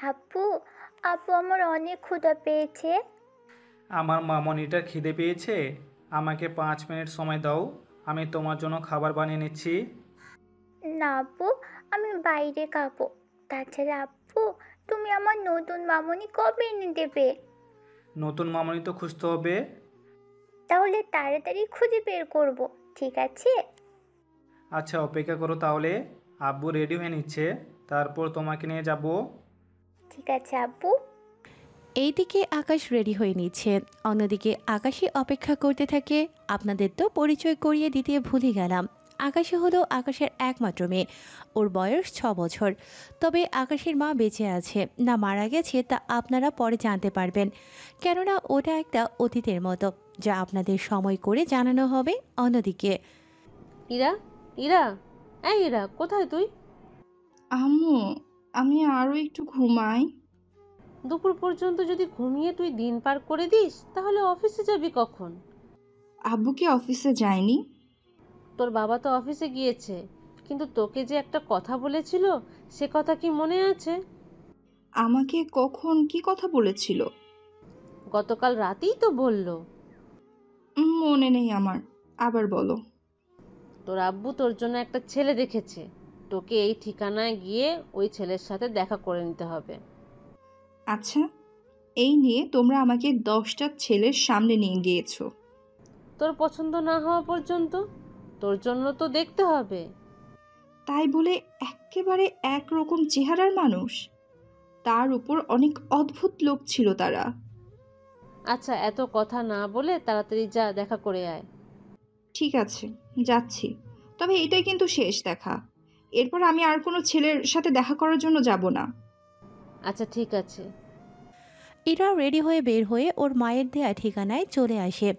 আপু, আপু আমার অনেক ক্ষুধা পেয়েছে। আমার মামনিটার খিদে পেয়েছে। আমাকে 5 মিনিট সময় দাও, আমি তোমার জন্য খাবার বানিয়ে নিচ্ছি। না আপু, আমি বাইরে খাবো। তাছাড়া আপু, তুমি আমার নতুন মামুনি কবে এনে দেবে? নতুন মামনি তো খুঁজতে হবে। তাহলে তাড়াতাড়ি খুঁজে বের করব, ঠিক আছে? আচ্ছা, অপেক্ষা করো তাহলে। আব্বু রেডি হয়ে নিচ্ছে, তারপর তোমাকে নিয়ে যাব। ঠিক আছে আপু। এইদিকে আকাশ রেডি হয়ে নিচ্ছে, অন্যদিকে আকাশই অপেক্ষা করতে থাকে। আপনাদের তো পরিচয় করিয়ে দিতে ভুলে গেলাম। আকাশে হলো আকাশের একমাত্র মেয়ে। ওর বয়স 6 বছর। তবে আকাশের মা বেঁচে আছে না মারা গেছে তা আপনারা পরে জানতে পারবেন, কেননা ওটা একটা অতীতের মতো, যা আপনাদের সময় করে জানানো হবে। অন্যদিকে ইরা, ইরা, এই ইরা, কোথায় তুই? আম্মু, আমি আরো একটু ঘুমাই। দুপুর পর্যন্ত যদি ঘুমিয়ে তুই দিন পার করে দিস তাহলে অফিসে যাবি কখন? আব্বু কি অফিসে যায়নি? তোর বাবা তো অফিসে গিয়েছে, কিন্তু তোকে যে একটা কথা বলেছিল, সে কথা কি মনে আছে? আমাকে কখন কি কথা বলেছিল? গতকাল রাতেই তো বলল। মনে নেই আমার। আবার বলো। তোর আব্বু তোর জন্য একটা ছেলে দেখেছে। তোকে এই ঠিকানায় গিয়ে ওই ছেলের সাথে দেখা করে নিতে হবে। আচ্ছা, এই নিয়ে তোমরা আমাকে 10টা ছেলের সামনে নিয়ে গিয়েছো। তোর পছন্দ না হওয়া পর্যন্ত তোর জন্য তো দেখতে হবে। তাই বলে একেবারে একরকম চেহারার মানুষ, তার উপর অনেক অদ্ভুত লোক ছিল তারা। আচ্ছা, এত কথা না বলে তাড়াতাড়ি যা, দেখা করে আয়। ঠিক আছে, যাচ্ছি। তবে এটাই কিন্তু শেষ দেখা। এরপর আমি আর কোনো ছেলের সাথে দেখা করার জন্য যাব না। আচ্ছা ঠিক আছে। এরা রেডি হয়ে বের হয়ে ওর মায়ের দেয়া ঠিকানায় চলে আসে।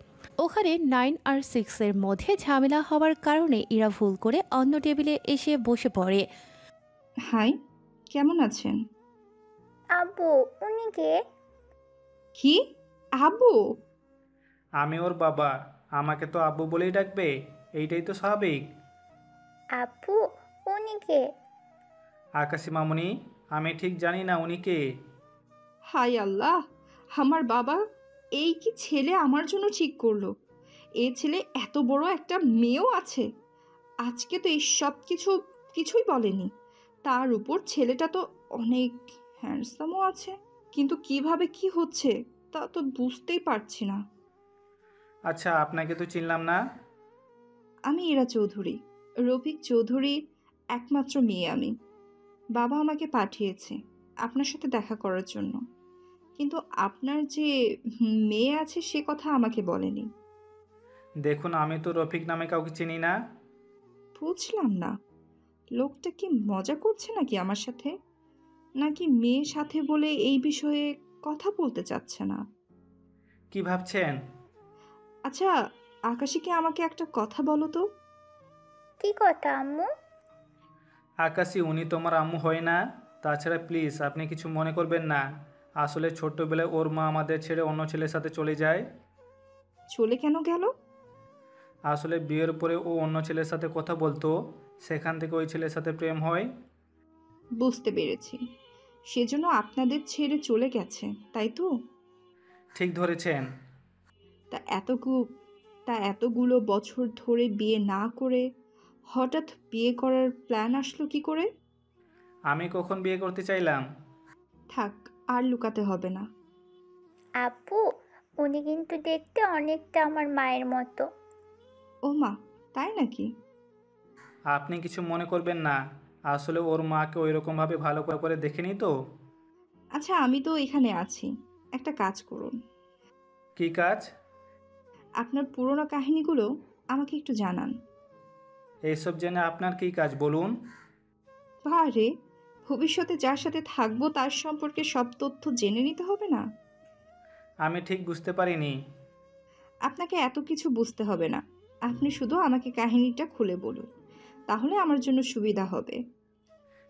ওখানে 9 আর 6-এর মধ্যে ঝামেলা হওয়ার কারণে এরা ভুল করে অন্য টেবিলে এসে বসে পড়ে। হাই, কেমন আছেন? আব্বু, উনি কে? কি? আব্বু? আমি ওর বাবা, আমাকে তো আব্বু বলেই ডাকবে, এইটাই তো স্বাভাবিক। আপু, উনি কে? আকাশী মামনি, আমি ঠিক জানি না উনি কে। হাই আল্লাহ, আমার বাবা এই কি ছেলে আমার জন্য ঠিক করলো? এ ছেলে এত বড় একটা মেয়েও আছে। আজকে তো এই সব কিছুই বলেনি। তার উপর ছেলেটা তো অনেক হ্যান্ডসামও আছে। কিন্তু কিভাবে কি হচ্ছে তা তো বুঝতেই পারছি না। আচ্ছা, আপনাকে তো চিনলাম না। আমি ইরা চৌধুরী, রফিক চৌধুরীর একমাত্র মেয়ে আমি। বাবা আমাকে পাঠিয়েছে আপনার সাথে দেখা করার জন্য। কিন্তু আপনার যে মেয়ে আছে সে কথা আমাকে বলেনি। দেখুন, আমি তো রফিক নামে কাউকে চিনি না। বুঝলাম না, লোকটা কি মজা করছে নাকি আমার সাথে, নাকি মেয়ের সাথে বলে এই বিষয়ে কথা বলতে চাচ্ছে না? কি ভাবছেন? আচ্ছা, আকাশীকে আমাকে একটা কথা বলো তো। কি কথা আম্মু? আকাশী, উনি তোমার আম্মু হয় না। তাছাড়া প্লিজ আপনি কিছু মনে করবেন না। আসলে ছোট্টবেলায় ওর মা আমাদের ছেড়ে অন্য ছেলের সাথে চলে যায়। চলে কেন গেল? আসলে বিয়ের পরে ও অন্য ছেলের সাথে কথা বলতো, সেখান থেকে ওই ছেলের সাথে প্রেম হয়। বুঝতে পেরেছি, সেজন্য আপনাদের ছেড়ে চলে গেছে, তাই তো? ঠিক ধরেছেন। তা এতগুলো বছর ধরে বিয়ে না করে হঠাৎ বিয়ে করার প্ল্যান আসলো কি করে? আমি কখন বিয়ে করতে চাইলাম? থাক, আর লুকাতে হবে না। আপু, উনি কিন্তু দেখতে অনেকটা আমার মায়ের মতো। ও মা, তাই নাকি? আপনি কিছু মনে করবেন না। আসলে ওর মাকে ওইরকমভাবে ভালো করে দেখেনি তো। আচ্ছা, আমি তো এখানে আছি, একটা কাজ করুন। কি কাজ? আপনার পুরোনো কাহিনীগুলো আমাকে একটু জানান। এইসব জেনে আপনার কি কাজ বলুন? বারে, ভবিষ্যতে যার সাথে থাকবো তার সম্পর্কে সব তথ্য জেনে নিতে হবে না? আমি ঠিক বুঝতে পারিনি। আপনাকে এত কিছু বুঝতে হবে না, আপনি শুধু আমাকে কাহিনীটা খুলে বলুন, তাহলে আমার জন্য সুবিধা হবে।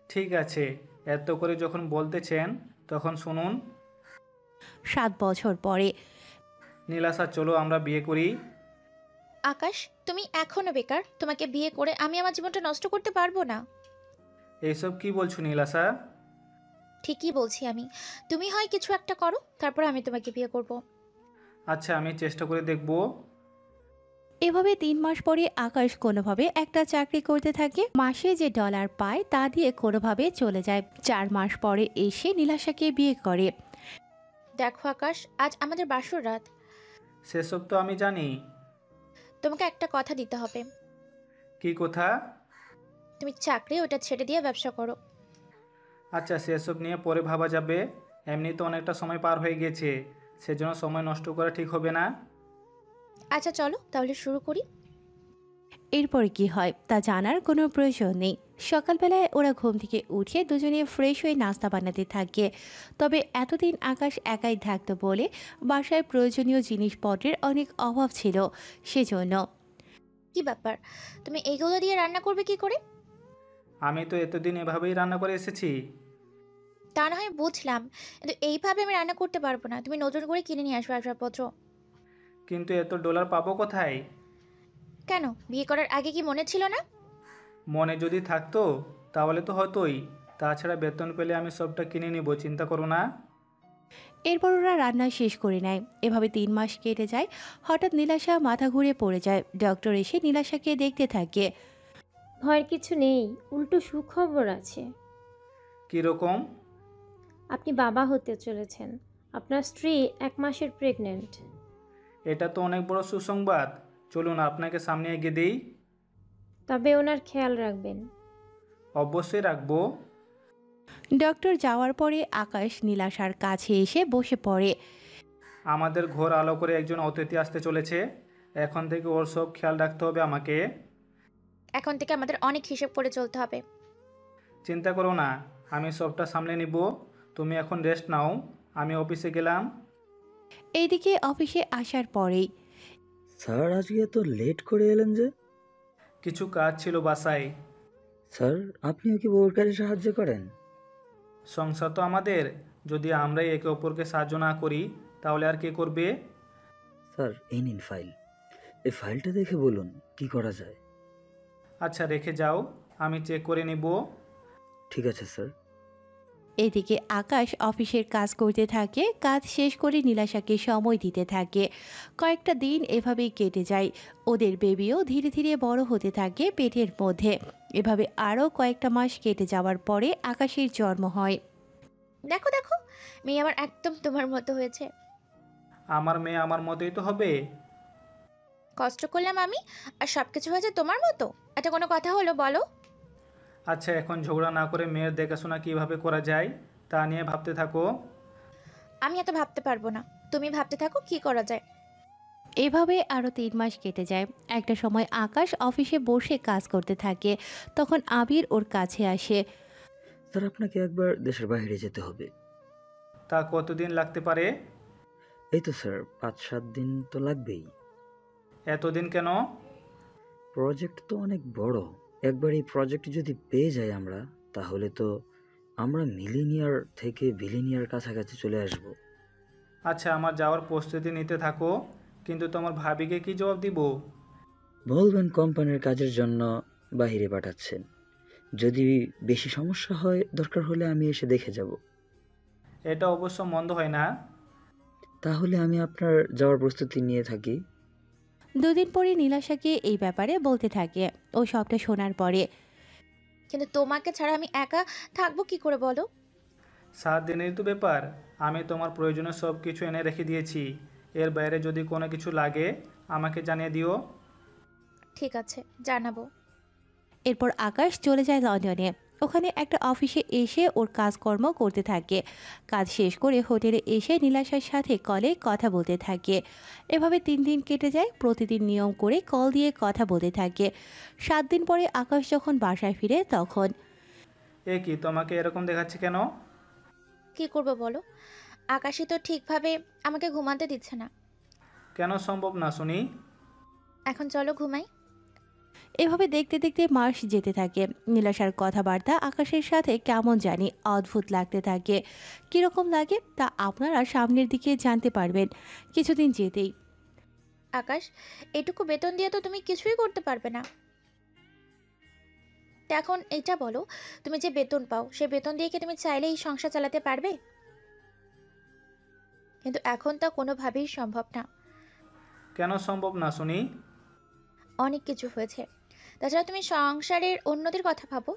ঠিক আছে, এত করে যখন বলতেছেন তখন শুনুন। 7 বছর পরে নীলাশা, চলো আমরা বিয়ে করি। আকাশ, তুমি এখনো বেকার। তোমাকে বিয়ে করে আমি আমার জীবনটা নষ্ট করতে পারবো না। এইসব কি বলছো নীলাশা? ঠিকই বলছি আমি। তুমি হয় কিছু একটা করো, তারপর আমি তোমাকে বিয়ে করব। আচ্ছা, আমি চেষ্টা করে দেখব। এভাবে 3 মাস পরে আকাশ কোনোভাবে একটা চাকরি করতে থাকে। মাসে যে ডলার পায় তা দিয়ে কোনোভাবে চলে যায়। 4 মাস পরে এসে নীলাশাকে বিয়ে করে। দেখো আকাশ, আজ আমাদের বাসর রাত। সেসব তো আমি জানি। তোমাকে একটা কথা দিতে হবে। কি কথা? তুমি চাকরি ওটা ছেড়ে দিয়ে ব্যবসা করো। আচ্ছা, সেসব নিয়ে পরে ভাবা যাবে। এমনি তো অনেকটা সময় পার হয়ে গেছে, সেজন্য সময় নষ্ট করা ঠিক হবে না। আচ্ছা চলো তাহলে শুরু করি। এরপরে কি হয় তা জানার কোনো প্রয়োজন নেই। সকালবেলায় ওরা ঘুম থেকে উঠে দুজনে ফ্রেশ হয়ে নাস্তা বানাতে থাকে। তবে এতদিন আকাশ একাই থাকতো বলে বাসায় প্রয়োজনীয় জিনিসপত্রের অনেক অভাব ছিল, সেজন্য। কি ব্যাপার, তুমি এইগুলো দিয়ে রান্না করবে কি করে? আমি তো এতদিন এভাবেই রান্না করে এসেছি। তা না হয় বুঝলাম, কিন্তু এইভাবে আমি রান্না করতে পারবো না। তুমি নতুন করে কিনে নিয়ে আসবে আসবাবপত্র। কিন্তু এত ডলার পাবো কোথায়? কেন, বিয়ে করার আগে কি মনে ছিল না? মনে যদি থাকতো তাহলে তো হতোই। তাছাড়া বেতন পেলে আমি সবটা কিনে নিব, চিন্তা করো না। এরপর ওরা রান্না শেষ করে নেয়। এভাবে 3 মাস কেটে যায়। হঠাৎ নীলাশা মাথা ঘুরে পড়ে যায়। ডক্টর এসে নীলাশাকে দেখতে থাকে। ভয়ের কিছু নেই, উল্টো সুখবর আছে। কীরকম? আপনি বাবা হতে চলেছেন। আপনার স্ত্রী 1 মাসের প্রেগনেন্ট। এটা তো অনেক বড় সুসংবাদ। চলুন আপনাকে সামনে এগিয়ে দিই। তবে ওনার খেয়াল রাখবেন। অবশ্যই রাখবো। ডক্টর যাওয়ার পরে আকাশ নীলাশার কাছে এসে বসে পড়ে। আমাদের ঘর আলো করে একজন অতিথি আসতে চলেছে। এখন থেকে ওর সব খেয়াল রাখতে হবে আমাকে। এখন থেকে আমাদের অনেক হিসেব করে চলতে হবে। চিন্তা করো না, আমি সবটা সামলে নিব। তুমি এখন রেস্ট নাও, আমি অফিসে গেলাম। এইদিকে অফিসে আসার পরেই স্যার আজকে এত লেট করে এলেন যে? কিছু কাজ ছিল বাসায়। স্যার আপনিও কি বউর কাজে সাহায্য করেন? সংসার তো আমাদের, যদি আমরাই একে অপরকে সাহায্য না করি তাহলে আর কে করবে? স্যার এই নিন ফাইল। এই ফাইলটা দেখে বলুন কি করা যায়। আচ্ছা রেখে যাও, আমি চেক করে নিব। ঠিক আছে স্যার। এদিকে আকাশ অফিসের কাজ করতে থাকে। কাজ শেষ করে নীলাশাকে সময় দিতে থাকে। কয়েকটা দিন এভাবেই কেটে যায়। ওদের বেবিও ধীরে ধীরে বড় হতে থাকে পেটের মধ্যে। এভাবে আরও কয়েকটা মাস কেটে যাওয়ার পরে আকাশের জন্ম হয়। দেখো দেখো, মেয়ে আমার একদম তোমার মতো হয়েছে। আমার মেয়ে আমার মতোই তো হবে। কষ্ট করলাম আমি, আর সব কিছু হয়েছে তোমার মতো? এটা কোনো কথা হলো বলো? আচ্ছা, এখন ঝগড়া না করে মেয়ের দেখাশোনা কিভাবে করা যায় তা নিয়ে ভাবতে থাকো। আমি এত ভাবতে পারবো না, তুমি ভাবতে থাকো কি করা যায়। এভাবে আরও 3 মাস কেটে যায়। একটা সময় আকাশ অফিসে বসে কাজ করতে থাকে। তখন আবির ওর কাছে আসে। স্যার আপনাকে একবার দেশের বাইরে যেতে হবে। তা কতদিন লাগতে পারে? এই তো স্যার 5-7 দিন তো লাগবেই। এতদিন কেন? প্রজেক্ট তো অনেক বড়। একবার এই প্রজেক্ট যদি পেয়ে যাই আমরা, তাহলে তো আমরা মিলিনিয়ার থেকে বিলিনিয়ার কাছাকাছি চলে আসব। আচ্ছা, আমার যাওয়ার প্রস্তুতি নিতে থাকো, কিন্তু তোমার ভাবিকে কি জবাব দিব? বলবেন কোম্পানির কাজের জন্য বাইরে পাঠাচ্ছেন। যদি বেশি সমস্যা হয় দরকার হলে আমি এসে দেখে যাব। এটা অবশ্য মন্দ হয় না। তাহলে আমি আপনার যাওয়ার প্রস্তুতি নিয়ে থাকি। 2 দিন পরে নীলাশাকে এই ব্যাপারে বলতে থাকে। ও সবটা শোনার পরে কিন্তু তোমাকে ছাড়া আমি একা থাকবো কি করে বলো? 7 দিনেরই তো ব্যাপার। আমি তোমার প্রয়োজনীয় সব কিছু এনে রেখে দিয়েছি। এর বাইরে যদি কোনো কিছু লাগে আমাকে জানিয়ে দিও। ঠিক আছে, জানাবো। এরপর আকাশ চলে যায় লন্ডনে। ওখানে একটা অফিসে এসে ওর কাজকর্ম করতে থাকে। কাজ শেষ করে হোটেলে এসে নীলাশার সাথে কলে কথা বলতে থাকে। এভাবে 3 দিন কেটে যায়। প্রতিদিন নিয়ম করে কল দিয়ে কথা বলতে থাকে। 7 দিন পরে আকাশ যখন বাসায় ফিরে তখন এ কি, তোমাকে এরকম দেখাচ্ছে কেন? কি করবো বলো, আকাশই তো ঠিকভাবে আমাকে ঘুমাতে দিচ্ছে না। কেন সম্ভব না শুনি? এখন চলো ঘুমাই। এভাবে দেখতে দেখতে মাস যেতে থাকে। নীলাশার কথাবার্তা আকাশের সাথে কেমন জানি অদ্ভুত লাগতে থাকে। কীরকম লাগে তা আপনারা সামনের দিকে জানতে পারবেন কিছুদিন যেতেই। আকাশ, এটুকু বেতন দিয়ে তো তুমি কিছুই করতে পারবে না। তো এখন এটা বলো, তুমি যে বেতন পাও সে বেতন দিয়ে কি তুমি চাইলেই সংসার চালাতে পারবে? কিন্তু এখন তা কোনোভাবেই সম্ভব না। কেন সম্ভব না শুনি? অনেক কিছু হয়েছে। তাছাড়া তুমি সংসারের অন্যদের কথা ভাবো।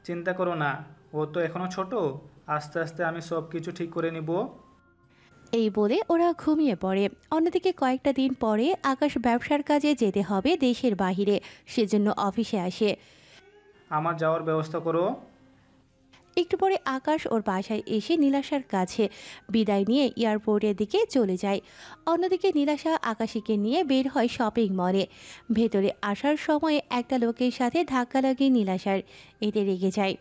চিন্তা করো না, ও তো এখনো ছোট, আস্তে আস্তে আমি সব কিছু ঠিক করে নিব। এই বলে ওরা ঘুমিয়ে পড়ে। অন্যদিকে কয়েকটা দিন পরে আকাশ ব্যবসার কাজে যেতে হবে দেশের বাহিরে, সেজন্য অফিসে আসে। আমার যাওয়ার ব্যবস্থা করো। একটু পরে আকাশ ওর বাসায় এসে নীলাশার কাছে বিদায় নিয়ে এয়ারপোর্টের দিকে চলে যায়। অন্যদিকে নীলাশা আকাশীকে নিয়ে বের হয় শপিং মলে। ভেতরে আসার সময় একটা লোকের সাথে ধাক্কা লাগে নীলাশার, এতে রেগে যায়।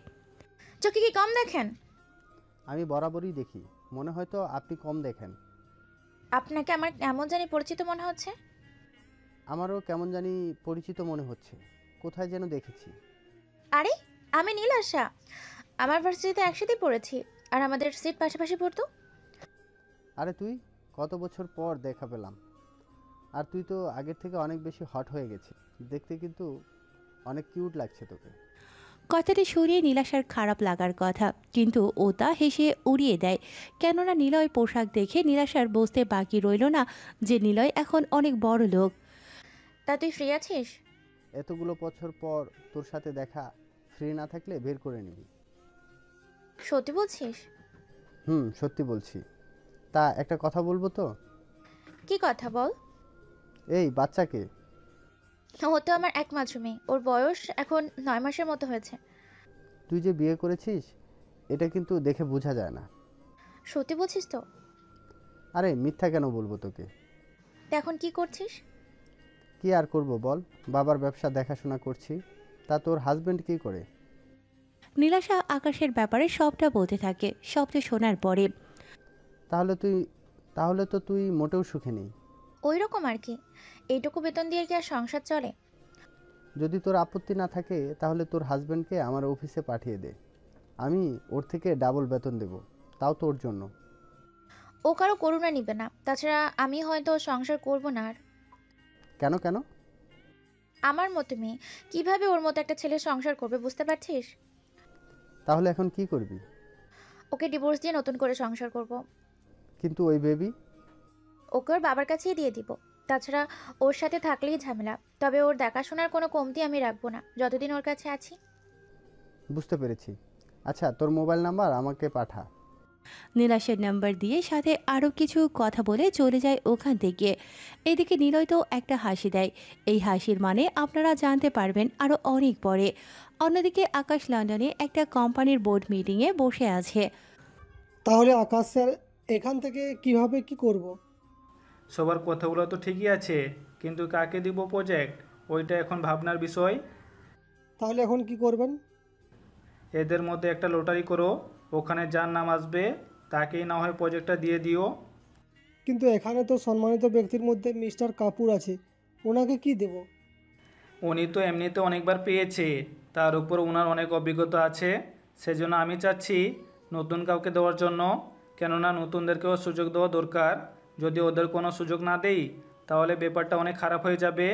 চোখে কি কম দেখেন? আমি বরাবরই দেখি, মনে হয় তো আপনি কম দেখেন। আপনাকে আমার এমন জানি পরিচিত মনে হচ্ছে। আমারও কেমন জানি পরিচিত মনে হচ্ছে, কোথায় যেন দেখেছি। আরে, আমি নীলাশা। আমার ভার্সিটিতে একসাথেই পড়েছি, আর আমাদের সিট পাশাপাশি পড়তো। আরে তুই, কত বছর পর দেখা পেলাম। আর তুই তো আগের থেকে অনেক বেশি হট হয়ে গেছিস, দেখতে কিন্তু অনেক কিউট লাগছে তোকে। কথাটি শুনিয়ে নীলাশার খারাপ লাগার কথা, কিন্তু ও তা হেসে উড়িয়ে দেয়। কেননা নিলয় পোশাক দেখে নীলাশার বুঝতে বাকি রইল না যে নিলয় এখন অনেক বড় লোক। তা তুই ফ্রি আছিস? এতগুলো বছর পর তোর সাথে দেখা, ফ্রি না থাকলে বের করে নিবি। সত্যি বলছিস? সত্যি বলছি। তা একটা কথা বলবো তো? কি কথা বল। এই বাচ্চাকে, ও তো আমার একমাত্র মেয়ে, ওর বয়স এখন 9 মাসের মতো হয়েছে। তুই যে বিয়ে করেছিস এটা কিন্তু দেখে বোঝা যায় না। সত্যি বলছিস তো? আরে মিথ্যা কেন বলবো তোকে। তা এখন কি করছিস? কি আর করব বল, বাবার ব্যবসা দেখাশোনা করছি। তা তোর হাজবেন্ড কি করে? নীলাশা আকাশের ব্যাপারে সবটা বলতে থাকে। সবটা শোনার পরে তাহলে তো তুই মোটেও সুখে নেই। ওই রকম আর কি। এইটুকু বেতন দিয়ে কি আর সংসার চলে? যদি তোর আপত্তি না থাকে তাহলে তোর হাজবেন্ডকে আমার অফিসে পাঠিয়ে দে, আমি ওর থেকে ডাবল বেতন দেব, তাও তোর জন্য। ও কারো করুণা নিবে না। তাছাড়া আমি হয়তো সংসার করব না আর। কেন কেন? আমার মতো মেয়ে কিভাবে ওর মতো একটা ছেলে সংসার করবে, বুঝতে পারছিস? তাহলে এখন কি করবি? ওকে ডিভোর্স দিয়ে নতুন করে সংসার করব। কিন্তু ওই বেবি? ওকে ওর বাবার কাছেই দিয়ে দিব। তাছাড়া ওর সাথে থাকলেই ঝামেলা, তবে ওর দেখাশোনার কোনো কমতি আমি রাখবো না যতদিন ওর কাছে আছি। বুঝতে পেরেছি। আচ্ছা, তোর মোবাইল নাম্বার আমাকে পাঠা। নীলাশের নাম্বার দিয়ে সাথে আরও কিছু কথা বলে চলে যায় ওখান থেকে। এদিকে নিলয় তো একটা হাসি দেয়। এই হাসির মানে আপনারা জানতে পারবেন আরও অনেক পরে। অন্যদিকে আকাশ লন্ডনে একটা কোম্পানির বোর্ড মিটিংয়ে বসে আছে। তাহলে আকাশ স্যার, এখান থেকে কিভাবে কি করব? সবার কথাগুলো তো ঠিকই আছে, কিন্তু কাকে দিব প্রজেক্ট ওইটা এখন ভাবনার বিষয়। তাহলে এখন কি করবেন? এদের মধ্যে একটা লটারি করো, ওখানে যার নাম আসবে তাকেই না হয় প্রজেক্টটা দিয়ে দিও। কিন্তু এখানে তো সম্মানিত ব্যক্তির মধ্যে মিস্টার কাপুর আছে, ওনাকে কি দেব? উনি তো এমনিতে অনেকবার পেয়েছে, তার উপর ওনার অনেক অভিজ্ঞতা আছে, সেজন্য আমি চাচ্ছি নতুন কাউকে দেওয়ার জন্য। কেননা নতুনদেরকেও সুযোগ দেওয়া দরকার। যদি ওদের কোনো সুযোগ না দেই তাহলে ব্যাপারটা অনেক খারাপ হয়ে যাবে।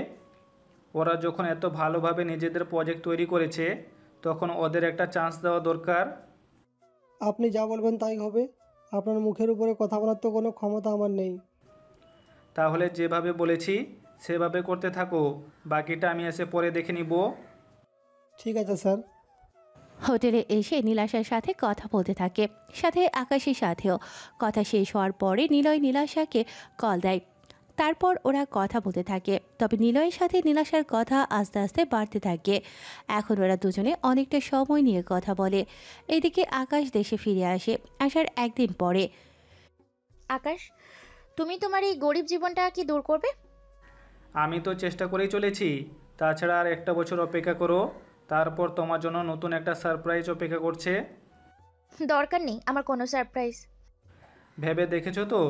ওরা যখন এত ভালোভাবে নিজেদের প্রজেক্ট তৈরি করেছে তখন ওদের একটা চান্স দেওয়া দরকার। আপনি যা বলবেন তাই হবে। আপনার মুখের উপরে কথা বলার তো কোনো ক্ষমতা আমার নেই। তাহলে যেভাবে বলেছি সেভাবে করতে থাকো, বাকিটা আমি এসে পরে দেখে নিব। ঠিক আছে স্যার। হোটেলে এসে নীলাশার সাথে কথা বলতে থাকে, সাথে আকাশের সাথেও। কথা শেষ হওয়ার পরে নিলয় নীলাশাকে কল দেয়। তারপর ওরা কথা বলতে থাকে। তবে নিলয়ের সাথে নীলাশার কথা আস্তে আস্তে বাড়তে থাকে। এখন ওরা দুজনে অনেকটা সময় নিয়ে কথা বলে। এদিকে আকাশ দেশে ফিরে আসে। আসার একদিন পরে। আকাশ, তুমি তোমার এই গরিব জীবনটা কি দূর করবে? আমি তো চেষ্টা করেই চলেছি। তাছাড়া আর একটা বছর অপেক্ষা করো, তারপর তোমার জন্য নতুন একটা সারপ্রাইজ অপেক্ষা করছে। দরকার নেই আমার কোনো সারপ্রাইজ। ভেবে দেখেছো তো?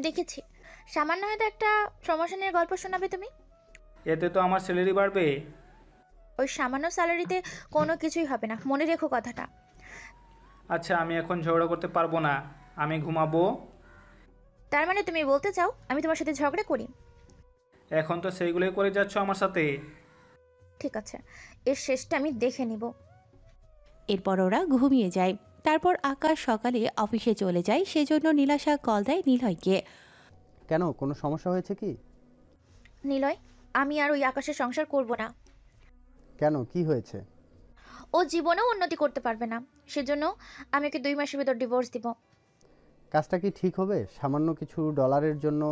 দেখেছি। সামান্য হয়তো একটা প্রমোশনের গল্প শোনাবে তুমি। এতে তো আমার স্যালারি বাড়বে। ওই সামান্য স্যালারিতে কোনো কিছুই হবে না, মনে রেখো কথাটা। আচ্ছা, আমি এখন ঝগড়া করতে পারবো না, আমি ঘুমাবো। তার মানে তুমি বলতে চাও আমি তোমার সাথে ঝগড়া করি? এখন তো সেইগুলোই করে যাচ্ছ আমার সাথে। ঠিক আছে, এর শেষটা আমি দেখে নিব। এরপর ওরা ঘুমিয়ে যায়। তারপর আকাশ সকালে অফিসে চলে যায়, সেজন্য নীলাশা কল দেয় নিলয়কে। কেন, কোনো সমস্যা হয়েছে কি? নিলয়, আমি আর ওই আকাশের সংসার করব না। কেন, কি হয়েছে? ও জীবনেও উন্নতি করতে পারবে না, সেজন্য আমি ওকে 2 মাসের ভিতর ডিভোর্স দিব। কাজটা কি ঠিক হবে সামান্য কিছু ডলারের জন্য?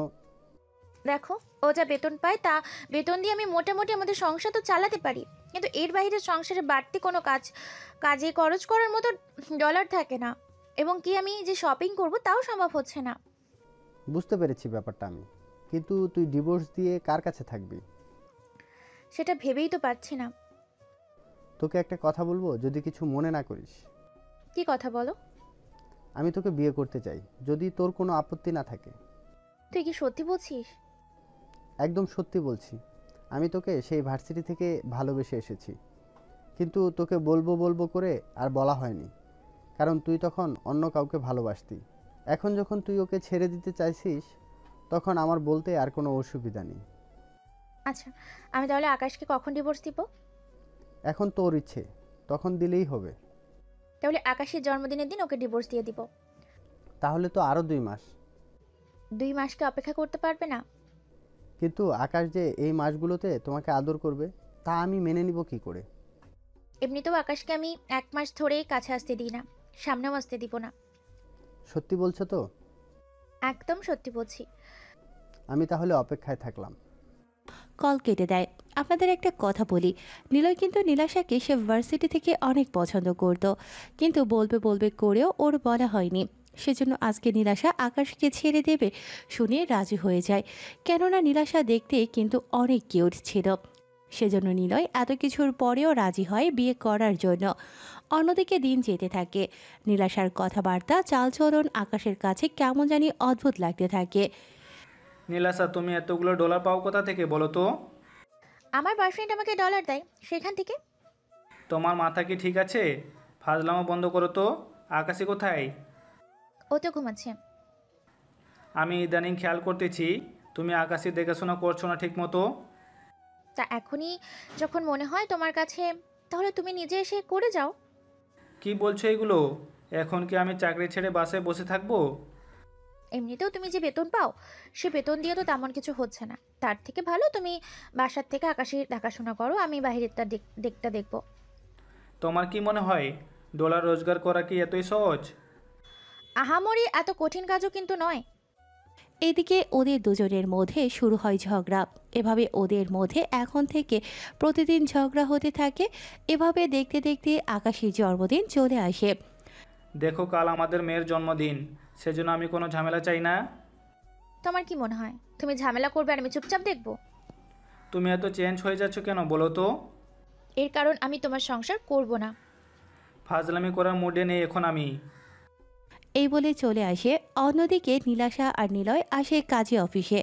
দেখো, ও যা বেতন পায় তা বেতন দিয়ে আমি মোটামুটি আমাদের সংসার তো চালাতে পারি, কিন্তু এর বাইরে সংসারে বাড়তি কোনো কাজে খরচ করার মতো ডলার থাকে না, এবং কি আমি যে শপিং করব তাও সম্ভব হচ্ছে না। বুঝতে পেরেছি ব্যাপারটা আমি, কিন্তু তুই ডিভোর্স দিয়ে কার কাছে থাকবি? সেটা ভেবেই তো পারছি না। তোকে একটা কথা বলবো, যদি কিছু মনে না করিস। কি কথা বলো? আমি তোকে বিয়ে করতে চাই, যদি তোর কোনো আপত্তি না থাকে। তুই কি সত্যি বলছিস? একদম সত্যি বলছি। আমি তোকে সেই ভার্সিটি থেকে ভালোবেসে এসেছি, কিন্তু তোকে বলবো বলবো করে আর বলা হয়নি, কারণ তুই তখন অন্য কাউকে ভালোবাসতি। এখন যখন তুই ওকে ছেড়ে দিতে চাইছিস, তখন আমার বলতে আর কোনো অসুবিধা নেই। আচ্ছা, আমি তাহলে আকাশকে কখন ডিভোর্স দিব? এখন তোর ইচ্ছে, তখন দিলেই হবে। তাহলে আকাশের জন্মদিনের দিন ওকে ডিভোর্স দিয়ে দিব। তাহলে তো আরও 2 মাস। 2 মাসকে অপেক্ষা করতে পারবে না? কিন্তু আকাশ যে এই মাসগুলোতে তোমাকে আদর করবে, তা আমি মেনে নিব কি করে? এমনিতেও আকাশকে আমি 1 মাস ধরেই কাছে আসতে দিই না, সামনেও আসতে দিব না। সত্যি বলছো তো? একদম সত্যি বলছি। আমি তাহলে অপেক্ষায় থাকলাম। কল কেটে দেয়। আপনাদের একটা কথা বলি, নিলয় কিন্তু নীলাশাকে সে ভার্সিটি থেকে অনেক পছন্দ করত, কিন্তু বলবে বলবে করেও ওর বলা হয়নি। সেজন্য আজকে নীলাশা আকাশকে ছেড়ে দেবে শুনে রাজি হয়ে যায়, কেননা নীলাশা দেখতে কিন্তু অনেক কিউট ছিল। সেজন্য নিলয় এত কিছুর পরেও রাজি হয় বিয়ে করার জন্য। অন্যদিকে দিন যেতে থাকে, নীলাশার কথাবার্তা চালচলন আকাশের কাছে কেমন জানি অদ্ভুত লাগতে থাকে। নীলাশা, তুমি এতগুলো ডলার পাও কোথা থেকে বলো তো? আমার বয়ফ্রেন্ড আমাকে ডলার দেয়, সেখান থেকে। তোমার মাথা কি ঠিক আছে? ফাজলামো বন্ধ করো তো। আকাশি কোথায়? ও তো ঘুমাচ্ছে। আমি ইদানিং খেয়াল করতেছি তুমি আকাশি দেখাশোনা করছো না ঠিক মতো। তা এখনই যখন মনে হয় তোমার কাছে, তাহলে তুমি নিজে এসে করে যাও। কি বলছো এগুলো? এখন কি আমি চাকরি ছেড়ে বাসায় বসে থাকবো? এমনিতেও তুমি যে বেতন পাও, সে বেতন দিয়ে তো তেমন কিছু হচ্ছে না। তার থেকে ভালো তুমি বাসার থেকে আকাশের দেখাশোনা করো, আমি বাইরের তার দিকটা দেখবো। তোমার কি মনে হয় ডলার রোজগার করা কি এতই সহজ? আহামরি এত কঠিন কাজও কিন্তু নয়। এদিকে ওদের দুজনের মধ্যে শুরু হয় ঝগড়া। এভাবে ওদের মধ্যে এখন থেকে প্রতিদিন ঝগড়া হতে থাকে। এভাবে দেখতে দেখতে আকাশের জন্মদিন চলে আসে। দেখো, কাল আমাদের মেয়ের জন্মদিন, সেজন্য আমি কোনো ঝামেলা চাই না। তোমার কি মনে হয় তুমি ঝামেলা করবে আর আমি চুপচাপ দেখবো? তুমি এত চেঞ্জ হয়ে যাচ্ছ কেন বলো তো? এর কারণ আমি তোমার সংসার করব না। ফাজলামি করার মুডে নেই এখন আমি। এই বলে চলে আসে। অন্যদিকে নীলাশা আর নিলয় আসে কাজী অফিসে।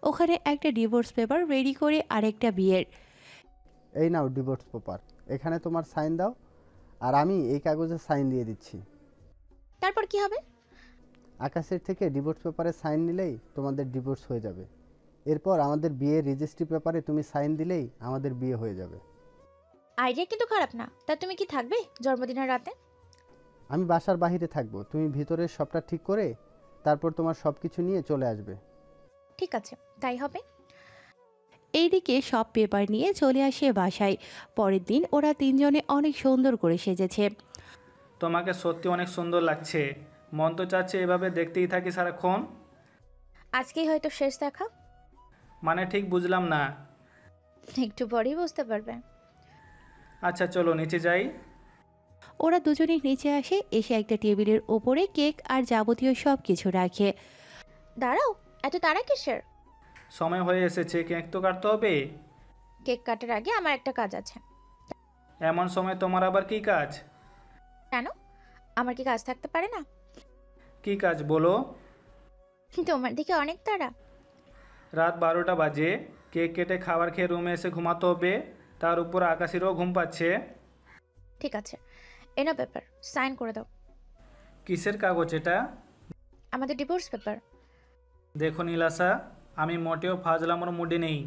ওখানে একটা ডিভোর্স পেপার রেডি করে আরেকটা বিয়ের। এই নাও ডিভোর্স পেপার, এখানে তোমার সাইন দাও, আর আমি এই কাগজে সাইন দিয়ে দিচ্ছি। তারপর কি হবে? আকাশের থেকে ডিভোর্স পেপারে সাইন নিলেই তোমাদের ডিভোর্স হয়ে যাবে। এরপর আমাদের বিয়ের রেজিস্ট্রি পেপারে তুমি সাইন দিলেই আমাদের বিয়ে হয়ে যাবে। আইডিয়া কিন্তু খারাপ না। তা তুমি কি থাকবে জন্মদিনের রাতে? আমি বাসার বাইরে থাকবো, তুমি ভিতরে সবটা ঠিক করে তারপর তোমার সব কিছু নিয়ে চলে আসবে। ঠিক আছে, তাই হবে। এইদিকে সব পেপার নিয়ে চলে আসে বাসায়। পরের দিন ওরা তিনজনে অনেক সুন্দর করে সেজেছে। তোমাকে সত্যি অনেক সুন্দর লাগছে, মন তো চাচ্ছে এভাবে দেখতেই থাকি সারাক্ষণ। আজকেই হয়তো শেষ দেখা। মানে ঠিক বুঝলাম না। একটু পরেই বুঝতে পারবে। আচ্ছা চলো নিচে যাই। ওরা দুজনেই নিচে আসে, এসে একটা টেবিলের ওপরে কেক আর যাবতীয় সব কিছু রাখে। দাঁড়াও, এত তাড়া কিসের? সময় হয়ে এসেছে, কেক তো কাটতে হবে। কেক কাটার আগে আমার একটা কাজ আছে। এমন সময় তোমার আবার কি কাজ? কেন, আমার কি কাজ থাকতে পারে না? কি কাজ বলো? তোমার দিকে অনেক তাড়া। রাত 12টা বাজে, কেক কেটে খাবার খেয়ে রুমে এসে ঘুমাতে হবে, তার উপর আকাশেরও ঘুম পাচ্ছে। ঠিক আছে, এনো পেপার, সাইন করে দাও। কিসের কাগজ এটা? আমাদের ডিভোর্স পেপার। দেখো নীলাশা, আমি মোটেও ফাজলামোর মুডে নেই।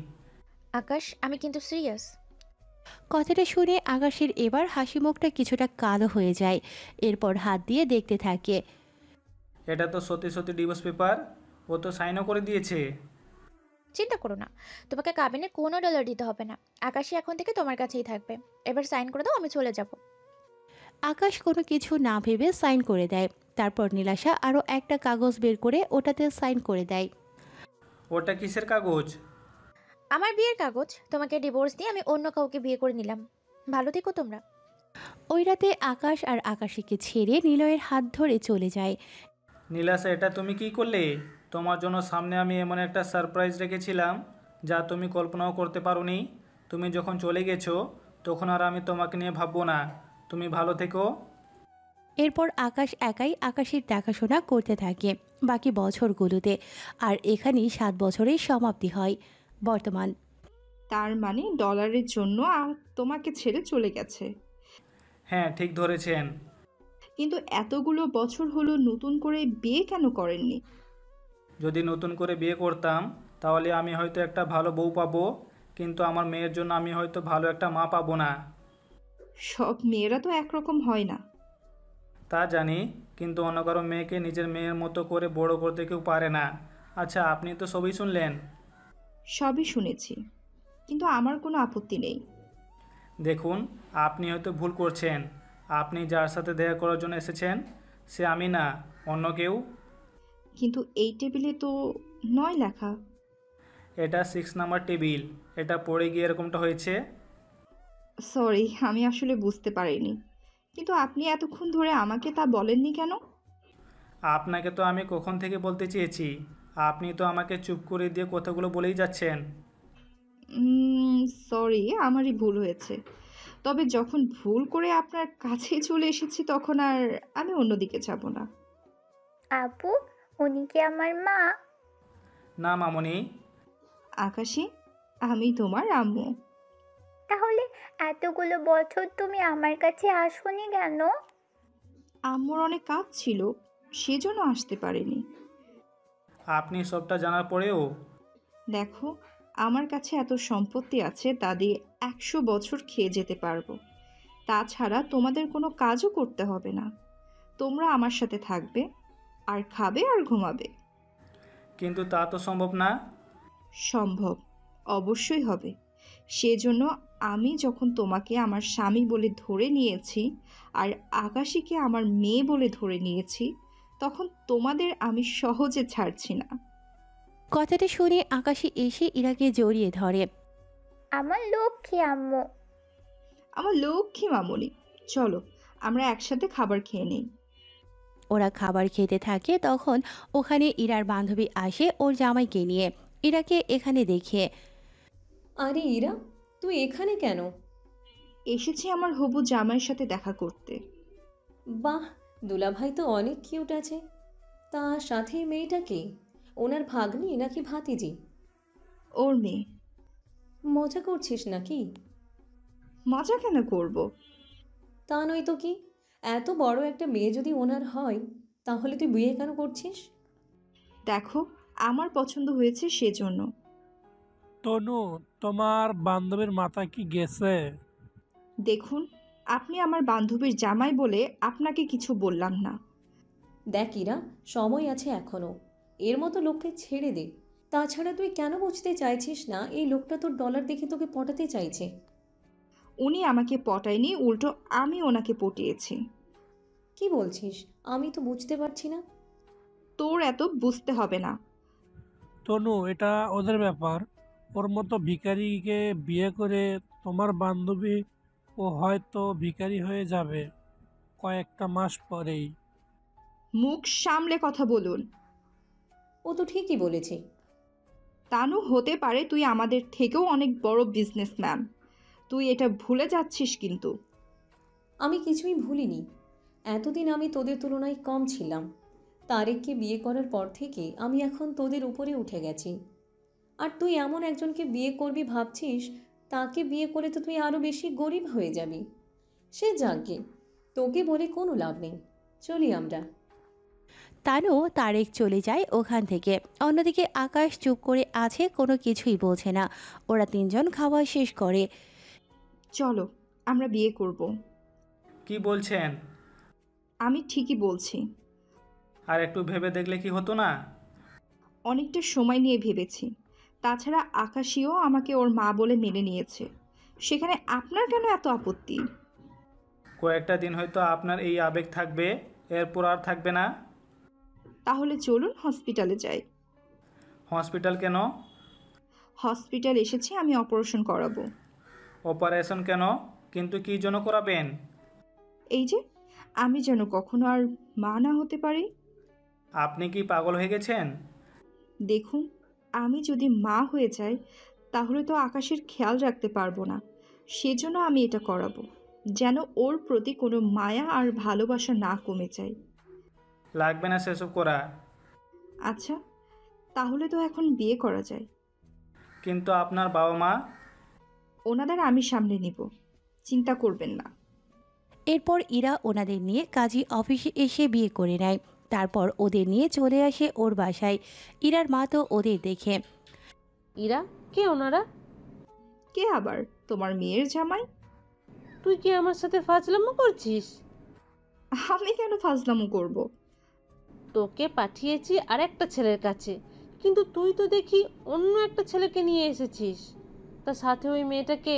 আকাশ, আমি কিন্তু সিরিয়াস। কথাটা শুনে আকাশের এবার হাসি মুখটা কিছুটা কালো হয়ে যায়। এরপর হাত দিয়ে দেখতে থাকে। এটা তো সত্যি সত্যি ডিভোর্স পেপার, ও তো সাইনও করে দিয়েছে। চিন্তা করো না, তোমাকে কাবিনে কোনো ডলার দিতে হবে না। আকাশই এখন থেকে তোমার কাছেই থাকবে। এবার সাইন করে দাও, আমি চলে যাব। আকাশ কোনো কিছু না ভেবে সাইন করে দেয়। তারপর নীলাশা আরও একটা কাগজ বের করে ওটাতে সাইন করে দেয়। ওটা কিসের কাগজ? আমার বিয়ের কাগজ। তোমাকে ডিভোর্স দিয়ে আমি অন্য কাউকে বিয়ে করে নিলাম। ভালো থেকো তোমরা। ওই রাতে আকাশ আর আকাশীকে ছেড়ে নিলয়ের হাত ধরে চলে যায়। নীলাশা, এটা তুমি কি করলে? তোমার জন্য সামনে আমি এমন একটা সারপ্রাইজ রেখেছিলাম যা তুমি কল্পনাও করতে পারোনি। তুমি যখন চলে গেছো তখন আর আমি তোমাকে নিয়ে ভাববো না। তুমি ভালো থেকো। এরপর আকাশ একাই আকাশের দেখাশোনা করতে থাকে বাকি বছরগুলোতে। আর এখানেই 7 বছরের সমাপ্তি হয় বর্তমান। তার মানে ডলারের জন্য তোমাকে ছেড়ে চলে গেছে। হ্যাঁ, ঠিক ধরেছেন। কিন্তু এতগুলো বছর হলো নতুন করে বিয়ে কেন করেননি? যদি নতুন করে বিয়ে করতাম তাহলে আমি হয়তো একটা ভালো বউ পাবো, কিন্তু আমার মেয়ের জন্য আমি হয়তো ভালো একটা মা পাবো না। সব মেয়েরা তো একরকম হয় না। তা জানি, কিন্তু অন্য কারো মেয়েকে নিজের মেয়ের মতো করে বড় করতে কেউ পারে না। আচ্ছা, আপনি তো সবই শুনলেন। সবই শুনেছি, কিন্তু আমার কোনো আপত্তি নেই। দেখুন, আপনি হয়তো ভুল করছেন। আপনি যার সাথে দেখা করার জন্য এসেছেন সে আমি না, অন্য কেউ। কিন্তু এই টেবিলে তো 9 লেখা। এটা 6 নাম্বার টেবিল। এটা পড়ে গিয়ে এরকমটা হয়েছে। সরি, আমি আসলে বুঝতে পারিনি। কিন্তু আপনি এতক্ষণ ধরে আমাকে তা বলেননি কেন? আপনাকে তো আমি কখন থেকে বলতে চেয়েছি, আপনি তো আমাকে চুপ করে দিয়ে কথাগুলো বলেই যাচ্ছেন। সরি, আমারই ভুল হয়েছে। তবে যখন ভুল করে আপনার কাছে চলে এসেছি তখন আর আমি অন্যদিকে যাব না। আপু, উনি কি আমার মা? না মামনি। আকাশী, আমি তোমার আম্মু। তাহলে এতগুলো বছর তুমি আমার কাছে আসোনি কেন? আম্মুর অনেক কাজ ছিল, সেজন্য আসতে পারেনি। আপনি সবটা জানার পরেও? দেখো, আমার কাছে এত সম্পত্তি আছে তা দিয়ে 100 বছর খেয়ে যেতে পারবো। তাছাড়া তোমাদের কোনো কাজও করতে হবে না। তোমরা আমার সাথে থাকবে আর খাবে আর ঘুমাবে। কিন্তু তা তো সম্ভব না। সম্ভব, অবশ্যই হবে। সেজন্য আমি যখন তোমাকে আমার স্বামী বলে ধরে নিয়েছি আর আকাশীকে আমার মেয়ে বলে ধরে নিয়েছি, তখন তোমাদের আমি সহজে ছাড়ছি না। কথাটা শুনে আকাশী এসে ইরাকে জড়িয়ে ধরে। আমার লক্ষ্মী আম্মু। আমার লক্ষ্মী মামনি, চলো আমরা একসাথে খাবার খেয়ে নেই। ওরা খাবার খেতে থাকে তখন ওখানে ইরার বান্ধবী আসে ওর জামাইকে নিয়ে। ইরাকে এখানে দেখে। আরে ইরা, তুই এখানে কেন? এসেছি আমার হবু জামাইয়ের সাথে দেখা করতে। বাহ, দুলাভাই তো অনেক কিউট আছে। তা সাথে মেয়েটা কে? ওনার ভাগ্নি নাকি ভাতিজি? ওর মেয়ে। মজা করছিস নাকি? মজা কেন করব? তা নয় তো কি, এত বড় একটা মেয়ে যদি ওনার হয় তাহলে তুই বিয়ে কেন করছিস? দেখো, আমার পছন্দ হয়েছে সেজন্য। তনু, তোমার বান্ধবীর মাথা কি গেছে? দেখুন, আপনি আমার বান্ধবীর জামাই বলে আপনাকে কিছু বললাম না। দেখ ইরা, সময় আছে এখনো। এর মতো লোককে ছেড়ে দে। তাছাড়া তুই কেন বুঝতে চাইছিস না এই লোকটা তোর ডলার দেখে তোকে পটাতে চাইছে? উনি আমাকে পটায়নি, উল্টো আমি ওনাকে পটিয়েছি। কি বলছিস? আমি তো বুঝতে পারছি না। তোর এত বুঝতে হবে না। তনু, এটা ওদের ব্যাপার। ওর মতো ভিখারিকে বিয়ে করে তোমার বান্ধবী ও হয়তো ভিখারি হয়ে যাবে কয়েকটা মাস পরেই। মুখ সামলে কথা বলুন। ও তো ঠিকই বলেছে। তানু, হতে পারে তুই আমাদের থেকেও অনেক বড় বিজনেসম্যান। তুই এটা ভুলে যাচ্ছিস কিন্তু। আমি কিছুই ভুলিনি। এতদিন আমি তোদের তুলনায় কম ছিলাম। তারেককে বিয়ে করার পর থেকে আমি এখন তোদের উপরে উঠে গেছি। আর তুই এমন একজনকে বিয়ে করবি ভাবছিস, তাকে বিয়ে করে তো তুই আরও বেশি গরিব হয়ে যাবি। সে যাকে, তোকে বলে কোনো লাভ নেই। চলি আমরা। তানু তারেক চলে যায় ওখান থেকে। অন্যদিকে আকাশ চুপ করে আছে, কোনো কিছুই বলছে না। ওরা তিনজন খাওয়া শেষ করে। চলো আমরা বিয়ে করব। কি বলছেন? আমি ঠিকই বলছি। আর একটু ভেবে দেখলে কি হতো না? অনেকটা সময় নিয়ে ভেবেছি। তাছাড়া আকাশীও আমাকে ওর মা বলে মেনে নিয়েছে। সেখানে আপনার কেন এত আপত্তি? কয়েকটা দিন হয়তো আপনার এই আবেগ থাকবে, এরপর আর থাকবে না। তাহলে চলুন হসপিটালে যাই। হসপিটাল কেন? হসপিটাল এসেছি আমি অপারেশন করাবো। অপারেশন কেন? কিন্তু কি জন্য করাবেন? এই যে আমি যেন কখনো আর মা না হতে পারি। আপনি কি পাগল হয়ে গেছেন? দেখুন, আমি যদি মা হয়ে যাই তাহলে তো আকাশের খেয়াল রাখতে পারবো না। সেজন্য আমি এটা করাবো, যেন ওর প্রতি কোনো মায়া আর ভালোবাসা না কমে যায়। লাগবে না সেসব করা। আচ্ছা, তাহলে তো এখন বিয়ে করা যায়। কিন্তু আপনার বাবা মা? ওনাদের আমি সামলে নিব, চিন্তা করবেন না। এরপর ইরা ওনাদের নিয়ে কাজী অফিসে এসে বিয়ে করে নেয়। তারপর ওদের নিয়ে চলে আসে ওর বাসায়। ইরার মা তো ওদের দেখে। ইরা, কে ওনারা? কে আবার? তোমার মেয়ের জামাই। তুই কি আমার সাথে ফাজলামো করছিস? আমি কেন ফাজলামো করব? তোকে পাঠিয়েছি আর একটা ছেলের কাছে, কিন্তু তুই তো দেখি অন্য একটা ছেলেকে নিয়ে এসেছিস। তার সাথে ওই মেয়েটাকে?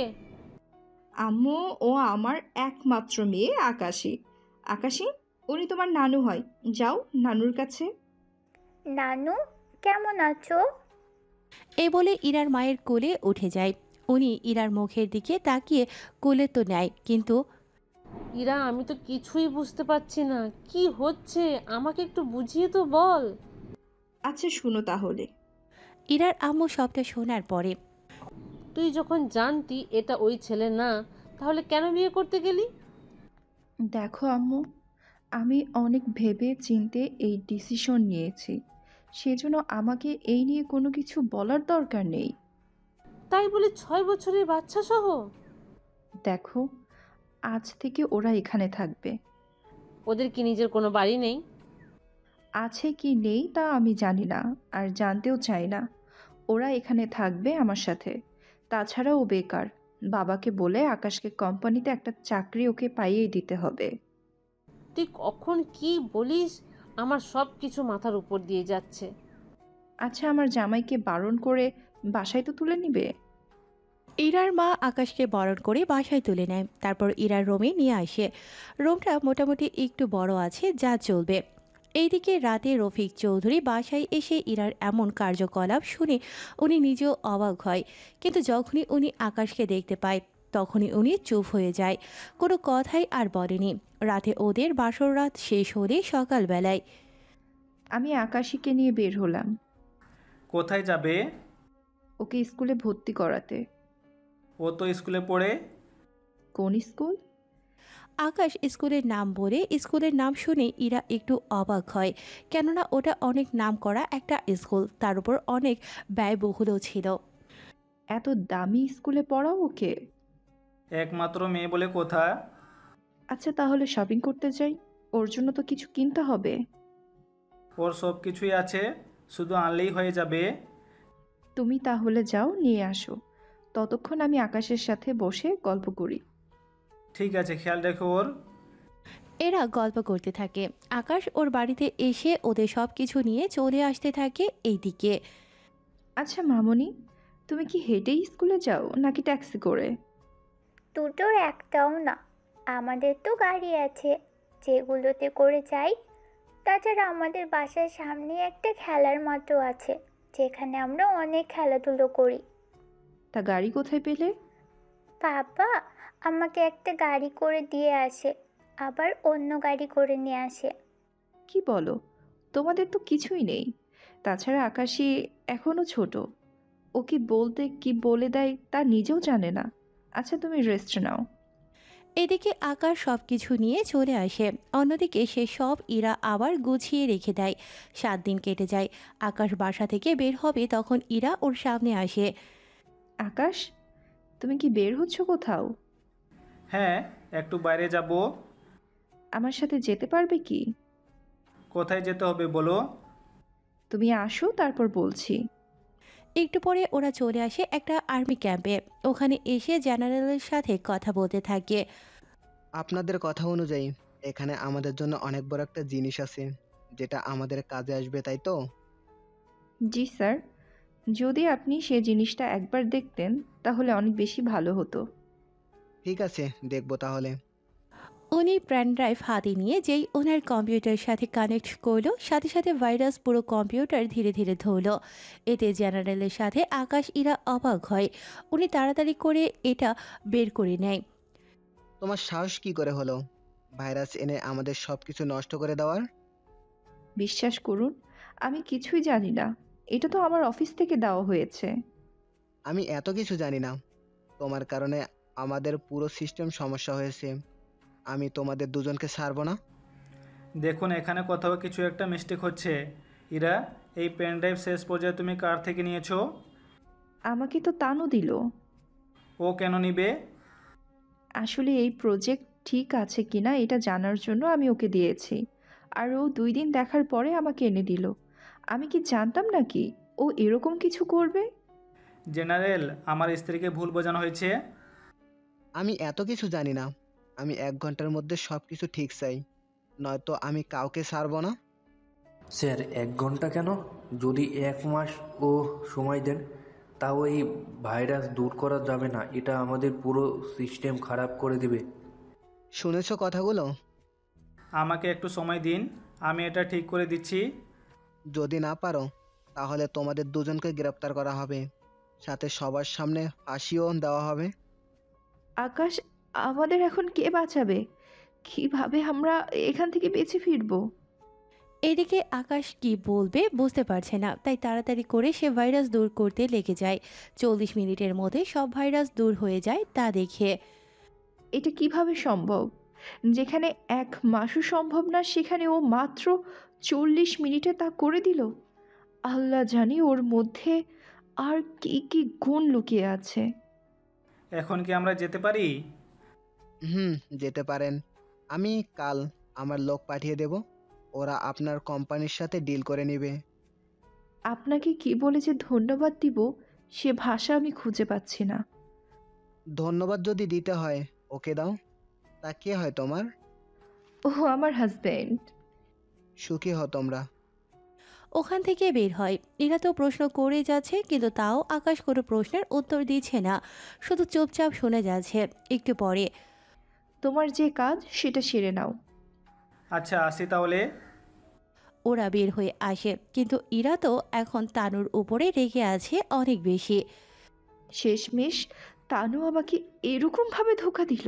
আম্মু, ও আমার একমাত্র মেয়ে আকাশী। আকাশী, উনি তোমার নানু হয়। যাও নানুর কাছে। নানু, কেমন আছো? এ বলে ইরার মায়ের কোলে উঠে যায়। উনি ইরার মুখের দিকে তাকিয়ে কোলে তো নেয়, কিন্তু ইরা, আমি তো কিছুই বুঝতে পারছি না কি হচ্ছে, আমাকে একটু বুঝিয়ে তো বল। আচ্ছা শুনো তাহলে। ইরার আম্মু সবটা শোনার পরে, তুই যখন জানতি এটা ওই ছেলে না, তাহলে কেন বিয়ে করতে গেলি? দেখো আম্মু, আমি অনেক ভেবে চিন্তে এই ডিসিশন নিয়েছি। সেজন্য আমাকে এই নিয়ে কোনো কিছু বলার দরকার নেই। তাই বলে 6 বছরের বাচ্চা সহ? দেখো, আজ থেকে ওরা এখানে থাকবে। ওদের কি নিজের কোনো বাড়ি নেই? আছে কি নেই তা আমি জানি না, আর জানতেও চাই না। ওরা এখানে থাকবে আমার সাথে। তাছাড়া ও বেকার। বাবাকে বলে আকাশকে কোম্পানিতে একটা চাকরি ওকে পাইয়ে দিতে হবে। তুই কখন কি বলিস, আমার সব কিছু মাথার উপর দিয়ে যাচ্ছে। আচ্ছা, আমার জামাইকে বারণ করে বাসায় তো তুলে নিবে। ইরার মা আকাশকে বরণ করে বাসায় তুলে নেয়। তারপর ইরার রুমে নিয়ে আসে। রুমটা মোটামুটি একটু বড় আছে, যা চলবে। এইদিকে রাতে রফিক চৌধুরী বাসায় এসে ইরার এমন কার্যকলাপ শুনে উনি নিজেও অবাক হয়। কিন্তু যখনই উনি আকাশকে দেখতে পায় তখনই উনি চুপ হয়ে যায়, কোনো কথাই আর বলেনি। রাতে ওদের বাসর রাত শেষ হলে সকালবেলায় আমি আকাশীকে নিয়ে বের হলাম। কোথায় যাবে? ওকে স্কুলে ভর্তি করাতে। ও তো স্কুলে পড়ে। কোন স্কুল? আকাশ স্কুলের নাম বলে স্কুলের নাম শুনে ইরা একটু অবাক হয়, কেননা ওটা অনেক নাম করা একটা স্কুল, তার উপর অনেক ব্যয়বহুলও ছিল। এত দামি স্কুলে পড়াও ওকে? একমাত্র মেয়ে বলে কথা। আচ্ছা তাহলে শপিং করতে যাই, ওর জন্য তো কিছু কিনতে হবে। ওর সব কিছুই আছে, শুধু আনলেই হয়ে যাবে। তুমি তাহলে যাও, নিয়ে আসো। ততক্ষণ আমি আকাশের সাথে বসে গল্প করি। ঠিক আছে, খেয়াল রেখো ওর। এরা গল্প করতে থাকে। আকাশ ওর বাড়িতে এসে ওদের সব কিছু নিয়ে চলে আসতে থাকে এইদিকে। আচ্ছা মামনি, তুমি কি হেঁটেই স্কুলে যাও নাকি ট্যাক্সি করে? দুটোর একটাও না, আমাদের তো গাড়ি আছে, যেগুলোতে করে যাই। তাছাড়া আমাদের বাসার সামনে একটা খেলার মাঠও আছে, যেখানে আমরা অনেক খেলাধুলো করি। তা গাড়ি কোথায় পেলে? বাবা আমাকে একটা গাড়ি করে দিয়ে আসে, আবার অন্য গাড়ি করে নিয়ে আসে। কি বলো, তোমাদের তো কিছুই নেই। তাছাড়া আকাশী এখনো ছোট, ও কি বলতে কি বলে দেয় তা নিজেও জানে না। আচ্ছা তুমি রেস্ট নাও। এদিকে আকাশ সব কিছু নিয়ে চলে আসে। অন্যদিকে সে সব ইরা আবার গুছিয়ে রেখে দেয়। 7 দিন কেটে যায়। আকাশ বাসা থেকে বের হবে তখন ইরা ওর সামনে আসে। আকাশ, তুমি কি বের হচ্ছ কোথাও? হ্যাঁ, একটু বাইরে যাব। আমার সাথে যেতে পারবে কি? কোথায় যেতে হবে বলো? তুমি আসো, তারপর বলছি। একটু পরে ওরা চলে আসে একটা আর্মি ক্যাম্পে। ওখানে এসে জেনারেলের সাথে কথা বলতে থাকে। আপনাদের কথা অনুযায়ী এখানে আমাদের জন্য অনেক বড় একটা জিনিস আছে, যেটা আমাদের কাজে আসবে, তাই তো? জি স্যার, যদি আপনি সে জিনিসটা একবার দেখতেন তাহলে অনেক বেশি ভালো হতো। ঠিক আছে, দেখবো তাহলে। উনি পেন ড্রাইভ হাতে নিয়ে যেই ওনার কম্পিউটারের সাথে কানেক্ট করলো, সাথে সাথে ভাইরাস পুরো কম্পিউটার ধীরে ধীরে ধরলো। এতে জেনারেলের সাথে আকাশ ইরা অবাক হয়। উনি তাড়াতাড়ি করে এটা বের করে নেয়। তোমার সাহস কি করে হলো ভাইরাস এনে আমাদের সব কিছু নষ্ট করে দেওয়ার? বিশ্বাস করুন, আমি কিছুই জানি না। এটা তো আমার অফিস থেকে দেওয়া হয়েছে। আমি এত কিছু জানি না। তোমার কারণে আমাদের পুরো সিস্টেম সমস্যা হয়েছে। আমি তোমাদের দুজনকে ছাড়বো না। দেখুন, এখানে কোথাও কিছু একটা মিস্টেক হচ্ছে। ইরা, এই পেন ড্রাইভ শেষ পর্যায়ে তুমি কার থেকে নিয়েছো? আমাকে তো তানু দিল। ও কেন নিবে? আসলে এই প্রজেক্ট ঠিক আছে কিনা এটা জানার জন্য আমি ওকে দিয়েছি। আর ও 2 দিন দেখার পরে আমাকে এনে দিল। আমি কি জানতাম নাকি ও এরকম কিছু করবে? জেনারেল, আমার স্ত্রীকে ভুল বোঝানো হয়েছে। আমি এত কিছু জানি না। আমি 1 ঘন্টার মধ্যে সব কিছু ঠিক চাই, নয়তো আমি কাউকে ছাড়বো না। স্যার, 1 ঘন্টা কেন? যদি 1 মাস ও সময় দেন, তাও এই ভাইরাস দূর করা যাবে না। এটা আমাদের পুরো সিস্টেম খারাপ করে দেবে। শুনেছো কথাগুলো? আমাকে একটু সময় দিন, আমি এটা ঠিক করে দিচ্ছি। যদি না পারো তাহলে তোমাদের দুজনকে গ্রেপ্তার করা হবে, সাথে সবার সামনে ফাঁসিও দেওয়া হবে। আকাশ, আমাদের এখন কে বাঁচাবে? কিভাবে আমরা এখান থেকে বেঁচে ফিরবো? এদিকে আকাশ কি বলবে বুঝতে পারছে না, তাই তাড়াতাড়ি করে সে ভাইরাস দূর করতে লেগে যায়। 40 মিনিটের মধ্যে সব ভাইরাস দূর হয়ে যায় তা দেখে। এটা কিভাবে সম্ভব? যেখানে 1 মাসও সম্ভব না, সেখানে ও মাত্র 40 মিনিটে তা করে দিল। আল্লাহ জানি ওর মধ্যে আর কি কি গুণ লুকিয়ে আছে। এখন কি আমরা যেতে পারি? যেতে পারেন। আমি কাল আমার লোক পাঠিয়ে দেব, ওরা আপনার কোম্পানির সাথে ডিল করে নেবে। আপনাকে কি বলে যে ধন্যবাদ দিব সে ভাষা আমি খুঁজে পাচ্ছি না। ধন্যবাদ যদি দিতে হয় ওকে দাও। তা কে হয় তোমার? ও আমার হাজব্যান্ড। সুখী হও তোমরা। ওখান থেকে বের হয়। এরা তো প্রশ্ন করে যাচ্ছে, কিন্তু তাও আকাশ কোনো প্রশ্নের উত্তর দিচ্ছে না, শুধু চুপচাপ শুনে যাচ্ছে। একটু পরে, তোমার যে কাজ সেটা সেরে নাও। আচ্ছা, আসি তাহলে। ওরা বের হয়ে আসে, কিন্তু ইরা তো এখন তানুর উপরে রেগে আছে অনেক বেশি। শেষমেশ তানু আমাকে এরকমভাবে ধোঁকা দিল।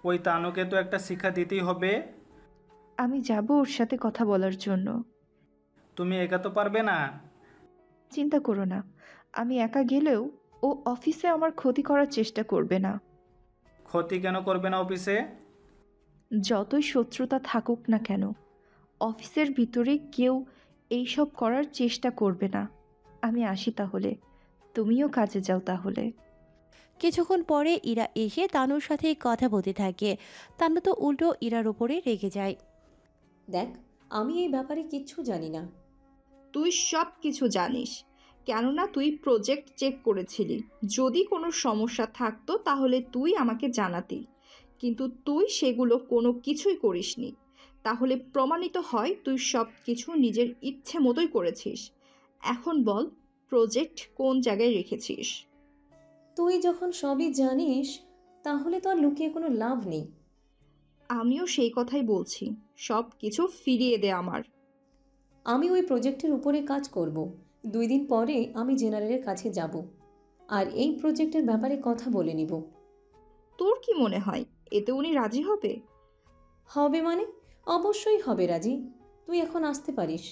ওই তানুকে তো একটা শিক্ষা দিতেই হবে। আমি যাব ওর সাথে কথা বলার জন্য। তুমি একা তো পারবে না। চিন্তা করো না, আমি একা গেলেও ও অফিসে আমার ক্ষতি করার চেষ্টা করবে না। ক্ষতি কেন করবে না অফিসে? যতই শত্রুতা থাকুক না কেন, অফিসের ভিতরে কেউ এইসব করার চেষ্টা করবে না। আমি আসি তাহলে, তুমিও কাজে যাও তাহলে। কিছুক্ষণ পরে ইরা এসে তানুর সাথে কথা বলতে থাকে। তানু তো উল্টো ইরার উপরে রেগে যায়। দেখ, আমি এই ব্যাপারে কিচ্ছু জানি না। তুই সব কিছু জানিস, কেননা তুই প্রজেক্ট চেক করেছিলি। যদি কোনো সমস্যা থাকতো তাহলে তুই আমাকে জানাতি, কিন্তু তুই সেগুলো কোনো কিছুই করিসনি। তাহলে প্রমাণিত হয় তুই সব কিছু নিজের ইচ্ছে মতোই করেছিস। এখন বল, প্রজেক্ট কোন জায়গায় রেখেছিস? তুই যখন সবই জানিস তাহলে তো আর লুকিয়ে কোনো লাভ নেই। আমিও সেই কথাই বলছি, সব কিছু ফিরিয়ে দে আমার। আমি ওই প্রজেক্টের উপরে কাজ করব। 2 দিন পরে আমি জেনারেলের কাছে যাব আর এই প্রজেক্টের ব্যাপারে কথা বলে নিব। তোর কি মনে হয় এতে উনি রাজি হবে? হবে মানে? অবশ্যই হবে রাজি। তুই এখন আসতে পারিস।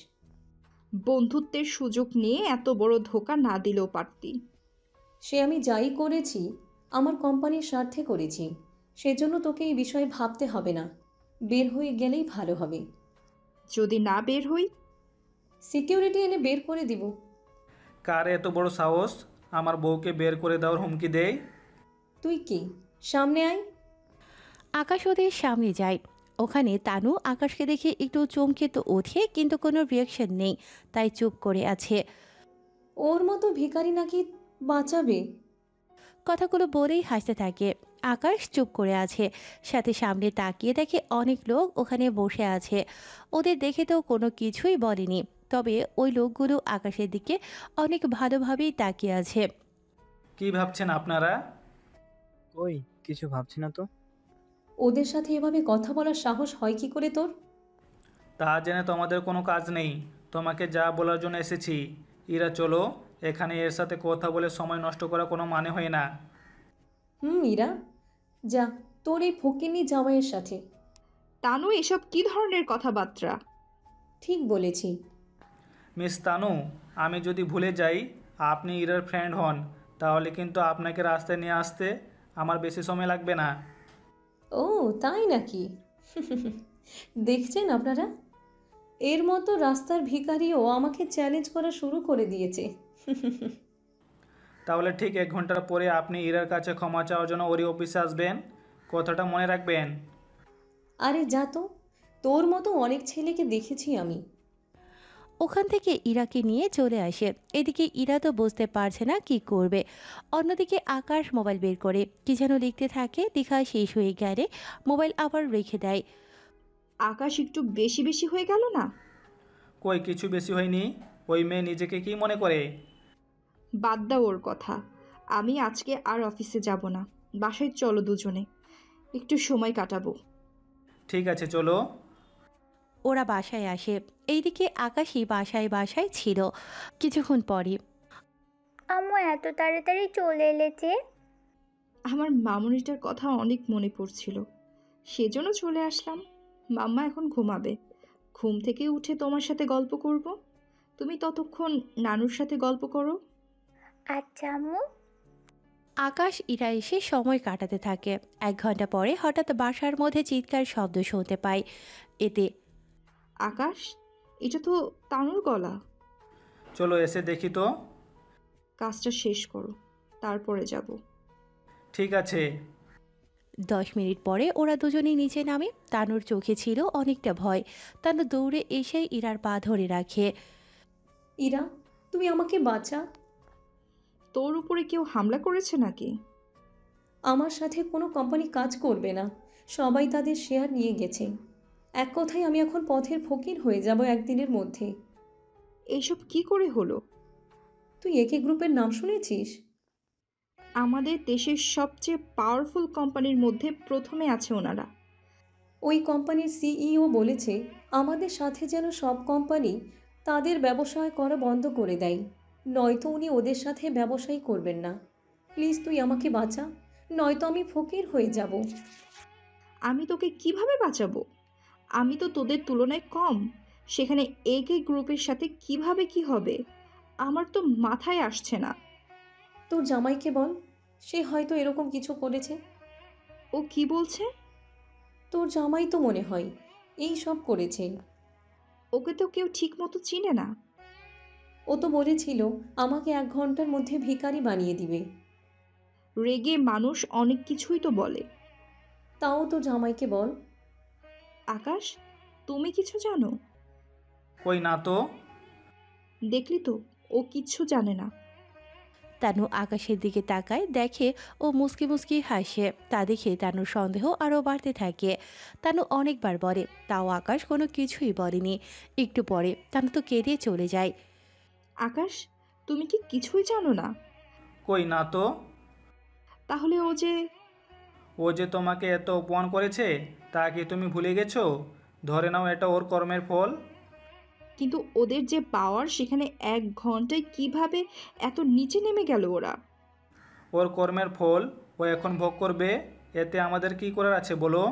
বন্ধুত্বের সুযোগ নিয়ে এত বড় ধোঁকা না দিলেও পারতি। সে আমি যাই করেছি আমার কোম্পানির স্বার্থে করেছি, সেজন্য তোকে এই বিষয়ে ভাবতে হবে না। বের হয়ে গেলেই ভালো হবে। যদি না বের হই? সিকিউরিটি এনে বের করে দিব। কার এত বড় সাহস আমার বউকে বের করে দেওয়ার হুমকি দেয়? তুই কি, সামনে আয়। আকাশ ওদের সামনে যায়। ওখানে তানু আকাশকে দেখে একটু চমকে তো ওঠে, কিন্তু কোনো রিয়াকশন নেই, তাই চুপ করে আছে। ওর মতো ভিখারি নাকি বাঁচাবে? কথাগুলো বলেই হাসতে থাকে। আকাশ চুপ করে আছে, সাথে সামনে তাকিয়ে দেখে অনেক লোক ওখানে বসে আছে। ওদের দেখে তো কোনো কিছুই বলেনি, তবে ওই লোকগুলো আকাশের দিকে অনেক ভালোভাবেই তাকিয়ে আছে। কি ভাবছেন আপনারা? কই কিছু ভাবছি না তো। ওদের সাথে এভাবে কথা বলার সাহস হয় কি করে তোর? তা জেনে তোমাদের কোনো কাজ নেই, তোমাকে যা বলার জন্য এসেছি। ইরা চলো, এখানে এর সাথে কথা বলে সময় নষ্ট করা কোনো মানে হয় না। ইরা, যা তোর এই ফকিন্নি জামাইয়ের সাথে। তানু, এসব কি ধরনের কথাবার্তা? ঠিক বলেছি। মিস তানু, আমি যদি ভুলে যাই আপনি ইরার ফ্রেন্ড হন, তাহলে কিন্তু আপনাকে রাস্তায় নিয়ে আসতে আমার বেশি সময় লাগবে না। ও তাই নাকি? দেখছেন আপনারা, এর মতো রাস্তার ভিখারিও আমাকে চ্যালেঞ্জ করা শুরু করে দিয়েছে। তাহলে ঠিক 1 ঘন্টার পরে আপনি ইরার কাছে ক্ষমা চাওয়ার জন্য ওরই অফিসে আসবেন, কথাটা মনে রাখবেন। আরে যা তো, তোর মতো অনেক ছেলেকে দেখেছি আমি। ওখান থেকে ইরাকে নিয়ে চলে আসে। এদিকে ইরা তো বুঝতে পারছে না কি করবে। অন্যদিকে আকাশ মোবাইল বের করে কি যেন লিখতে থাকে, লেখা শেষ হয়ে গেলে মোবাইল আবার রেখে দেয়। আকাশ একটু বেশি বেশি হয়ে গেল না? কই কিছু বেশি হয়নি, ওই মেয়ে নিজেকে কি মনে করে? বাদ দাও ওর কথা। আমি আজকে আর অফিসে যাব না, বাসায় চলো দুজনে, একটু সময় কাটাবো। ঠিক আছে চলো। ওরা বাসায় আসে। এইদিকে আকাশই বাসায় ছিল। কিছুক্ষণ পরে আম্মু এত তাড়াতাড়ি চলে এলে যে? আমার মামুনিটার কথা অনেক মনে পড়ছিল, সেজন্য চলে আসলাম। মাম্মা এখন ঘুমাবে, ঘুম থেকে উঠে তোমার সাথে গল্প করব, তুমি ততক্ষণ নানুর সাথে গল্প করো। আচ্ছা আম্মু। আকাশ ইরা এসে সময় কাটাতে থাকে। 1 ঘন্টা পরে হঠাৎ বাসার মধ্যে চিৎকার শব্দ শুনতে পায়। এতে আকাশ, এটা তো তানুর গলা। চলো এসে দেখি তো। কাজটা শেষ করো, তারপরে যাব। ঠিক আছে। 10 মিনিট পরে ওরা দুজনেই নিচে নামে। তানুর চোখে ছিল অনেকটা ভয়। তানু দৌড়ে এসে ইরার পা ধরে রাখে। ইরা, তুমি আমাকে বাঁচা। তোর উপরে কেউ হামলা করেছে নাকি? আমার সাথে কোনো কোম্পানি কাজ করবে না, সবাই তাদের শেয়ার নিয়ে গেছে। এক কথায় আমি এখন পথের ফকির হয়ে যাব একদিনের মধ্যে। এইসব কি করে হলো? তুই একে গ্রুপের নাম শুনেছিস? আমাদের দেশের সবচেয়ে পাওয়ারফুল কোম্পানির মধ্যে প্রথমে আছে ওনারা। ওই কোম্পানির সিইও বলেছে আমাদের সাথে যেন সব কোম্পানি তাদের ব্যবসায় করা বন্ধ করে দেয়, নয়তো উনি ওদের সাথে ব্যবসাই করবেন না। প্লিজ তুই আমাকে বাঁচা, নয়তো আমি ফকির হয়ে যাব। আমি তোকে কিভাবে বাঁচাবো? আমি তো তোদের তুলনায় কম, সেখানে একে গ্রুপের সাথে কিভাবে কি হবে আমার তো মাথায় আসছে না। তোর জামাইকে বল, সে হয়তো এরকম কিছু করেছে। ও কি বলছে? তোর জামাই তো মনে হয় এই সব করেছে। ওকে তো কেউ ঠিক মতো চিনে না। ও তো বলেছিল আমাকে 1 ঘন্টার মধ্যে ভিখারি বানিয়ে দিবে। রেগে মানুষ অনেক কিছুই তো বলে। তাও তো জামাইকে বল। আকাশ, তুমি কিছু জানো? কই না তো। দেখলি তো, ও কিচ্ছু জানে না। তানু আকাশের দিকে তাকায়, দেখে ও মুসকি মুসকি হাসে। তা দেখে তানুর সন্দেহ আরও বাড়তে থাকে। তানু অনেকবার বলে, তাও আকাশ কোনো কিছুই বলেনি। একটু পরে তানু তো কেঁদে চলে যায়। আকাশ, তুমি কি কিছুই জানো না? কই না তো। তাহলে ও যে তোমাকে এত অপমান করেছে তা কি তুমি ভুলে গেছো? ধরে নাও এটা ওর কর্মের ফল। কিন্তু ওদের যে পাওয়ার, সেখানে 1 ঘন্টায় কিভাবে এত নিচে নেমে গেল ওরা? ওর কর্মের ফল ও এখন ভোগ করবে, এতে আমাদের কি করার আছে বলো?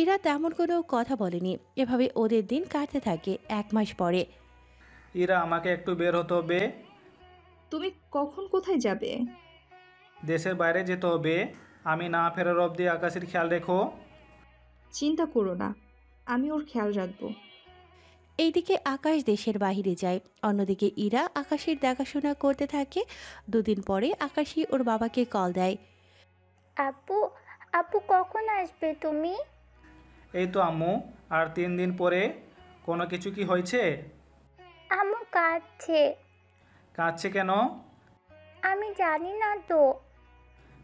এরা তেমন কোনো কথা বলেনি। এভাবে ওদের দিন কাটতে থাকে। 1 মাস পরে ইরা, আমাকে একটু বের হতে হবে। তুমি কখন কোথায় যাবে? দেশের বাইরে যেতে হবে। আমি না ফেরার অবধি আকাশের খেয়াল রেখো। চিন্তা করো না, আমি ওর খেয়াল রাখবো। এইদিকে আকাশ দেশের বাইরে যায়, অন্যদিকে ইরা আকাশের দেখাশোনা করতে থাকে। 2 দিন পরে আকাশই ওর বাবাকে কল দেয়। আপু, আপু কখন আসবে তুমি? এই তো আম্মু, আর 3 দিন পরে কোনো কিছু কি হয়েছে? আম্মু কাঁদছে। কাঁদছে কেন? আমি জানি না তো।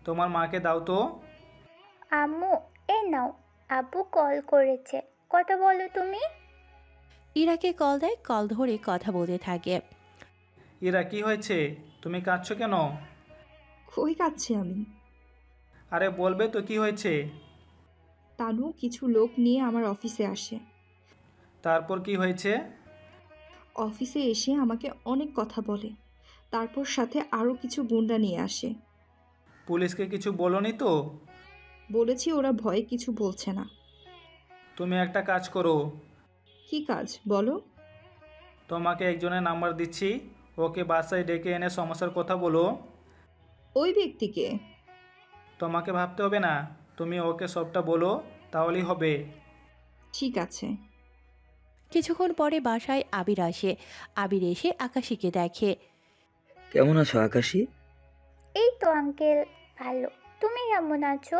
তোমার মাকে দাও তো। আম্মু, এই নাও, আব্বু কল করেছে, কথা বলো তুমি। ইরাকে কল দেয়, কল ধরে কথা বলতে থাকে। ইরা, কি হয়েছে? তুমি কাঁদছো কেন? কই কাঁদছি আমি? আরে বলবে তো কি হয়েছে? তানু কিছু লোক নিয়ে আমার অফিসে আসে। তারপর কি হয়েছে? অফিসে এসে আমাকে অনেক কথা বলে, তারপর সাথে আরও কিছু গুন্ডা নিয়ে আসে। পুলিশকে কিছু বলোনি তো? বলেছি, ওরা ভয়ে কিছু বলছে না। তুমি একটা কাজ করো। কি কাজ বলো? তোমাকে একজনের নাম্বার দিচ্ছি, ওকে বাসায় ডেকে এনে সমস্যার কথা বলো। ওই ব্যক্তিকে? তোমাকে ভাবতে হবে না, তুমি ওকে সবটা বলো, তাহলেই হবে। ঠিক আছে। কিছুক্ষণ পরে বাসায় আবির আসে। আবির এসে আকাশীকে দেখে। কেমন আছো আকাশী? এই তো আঙ্কেল, ভালো। তুমি কেমন আছো?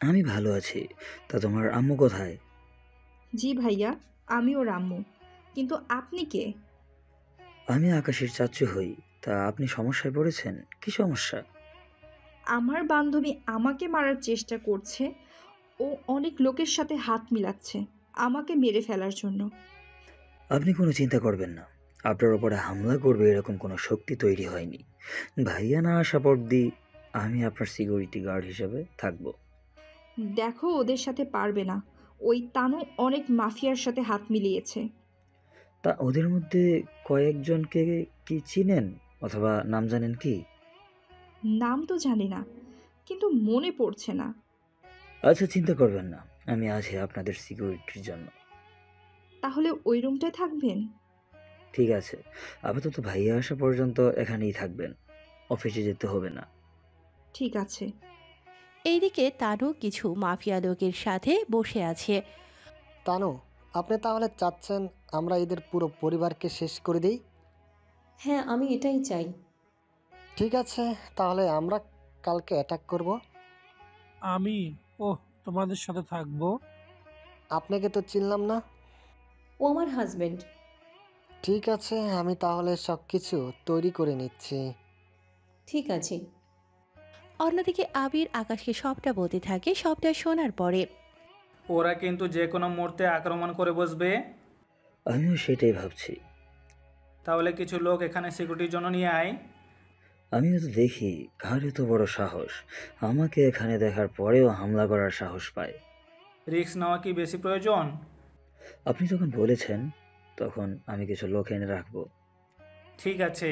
আমি ভালো আছি। তা তোমার আম্মু কোথায়? জি ভাইয়া, আমি ওর আম্মু। কিন্তু আপনি কে? আমি আকাশের চাচু হই। তা আপনি সমস্যায় পড়েছেন? কি সমস্যা? আমার বান্ধবী আমাকে মারার চেষ্টা করছে। ও অনেক লোকের সাথে হাত মিলাচ্ছে আমাকে মেরে ফেলার জন্য। আপনি কোনো চিন্তা করবেন না, আপনার ওপরে হামলা করবে এরকম কোনো শক্তি তৈরি হয়নি। ভাইয়া না আসা অবধি আমি আপনার সিকিউরিটি গার্ড হিসেবে থাকবো। দেখো, ওদের সাথে পারবে না। ওই তানু অনেক মাফিয়ার সাথে হাত মিলিয়েছে। তা ওদের মধ্যে কয়েকজনকে কি চিনেন অথবা নাম জানেন কি? নাম তো জানি না, কিন্তু মনে পড়ছে না। আচ্ছা, চিন্তা করবেন না, আমি আছি আপনাদের সিকিউরিটির জন্য। তাহলে ওই রুমটায় থাকবেন? ঠিক আছে, আপাতত ভাইয়া আসা পর্যন্ত এখানেই থাকবেন, অফিসে যেতে হবে না। ঠিক আছে। এইদিকে তানু কিছু মাফিয়া লোকের সাথে বসে আছে। তানু, আপনি তাহলে চাচ্ছেন আমরা এদের পুরো পরিবারকে শেষ করে দিই? হ্যাঁ, আমি এটাই চাই। ঠিক আছে, তাহলে আমরা কালকে অ্যাটাক করব। আমি তোমাদের সাথে থাকবো। আপনাকে তো চিনলাম না। ও আমার হাজবেন্ড। ঠিক আছে, আমি তাহলে সব কিছু তৈরি করে নিচ্ছি। ঠিক আছে। অন্যদিকে আবির আকাশকে সবটা বলতে থাকে। সবটা শোনার পরে ওরা কিন্তু যে কোনো মুহূর্তে আক্রমণ করে বসবে। আমিও সেটাই ভাবছি। তাহলে কিছু লোক এখানে সিকিউরিটির জন্য নিয়ে আয়। আমিও তো দেখি কার এত বড় সাহস, আমাকে এখানে দেখার পরেও হামলা করার সাহস পায়। রিস্ক নেওয়া কি বেশি প্রয়োজন? আপনি যখন বলেছেন তখন আমি কিছু লোক এনে রাখবো। ঠিক আছে,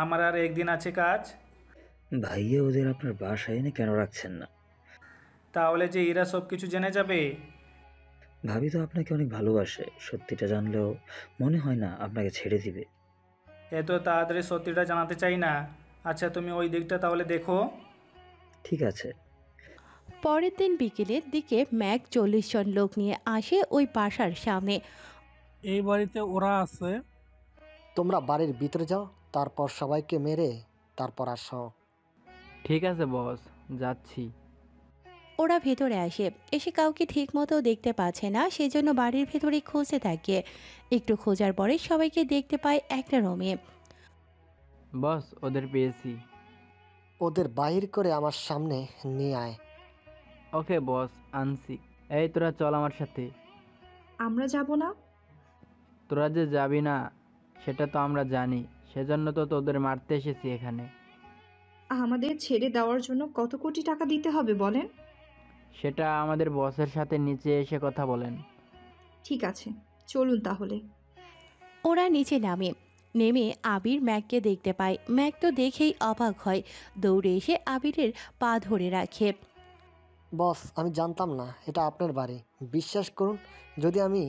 আমার আর একদিন আছে কাজ। ভাইয়া ওদের আপনার বাসায় এনে কেন রাখছেন না? তাহলে যে এরা সব কিছু জেনে যাবে। ভাবি তো আপনাকে অনেক ভালোবাসে, সত্যিটা জানলেও মনে হয় না আপনাকে ছেড়ে দিবে। এত তাড়াতাড়ি সত্যিটা জানাতে চাই না। আচ্ছা, তুমি ওই দিকটা তাহলে দেখো। ঠিক আছে। পরের দিন বিকেলের দিকে ম্যাক 40 জন লোক নিয়ে আসে ওই বাসার সামনে। এই বাড়িতে ওরা আছে। তোমরা বাড়ির ভিতরে যাও, তারপর সবাইকে মেরে তারপর আসো। ঠিক আছে বস, যাচ্ছি। ওরা ভেতরে আসে। এসে কাউকে ঠিক মতো দেখতে পাচ্ছে না, সেজন্য বাড়ির ভেতরে খুঁজতে থাকে। একটু খোঁজার পরে সবাইকে দেখতে পায় একটা রুমে। বস, ওদের পেয়েছি। ওদের বাহির করে আমার সামনে নিয়ে আয়। ওকে বস, আনছি। এই তোরা চল আমার সাথে। আমরা যাব না? তোরা যে যাবি না সেটা তো আমরা জানি, সেজন্য তো তোদের মারতে এসেছি এখানে। আমাদের ছেড়ে দেওয়ার জন্য কত কোটি টাকা দিতে হবে বলেন? সেটা আমাদের বসের সাথে নিচে এসে কথা বলেন। ঠিক আছে, চলুন তাহলে। ওরা নিচে নামে। নেমে আবির ম্যাককে দেখতে পায়। ম্যাক তো দেখেই অবাক হয়, দৌড়ে এসে আবিরের পা ধরে রাখে। বস, আমি জানতাম না এটা আপনার বাড়ি। বিশ্বাস করুন, যদি আমি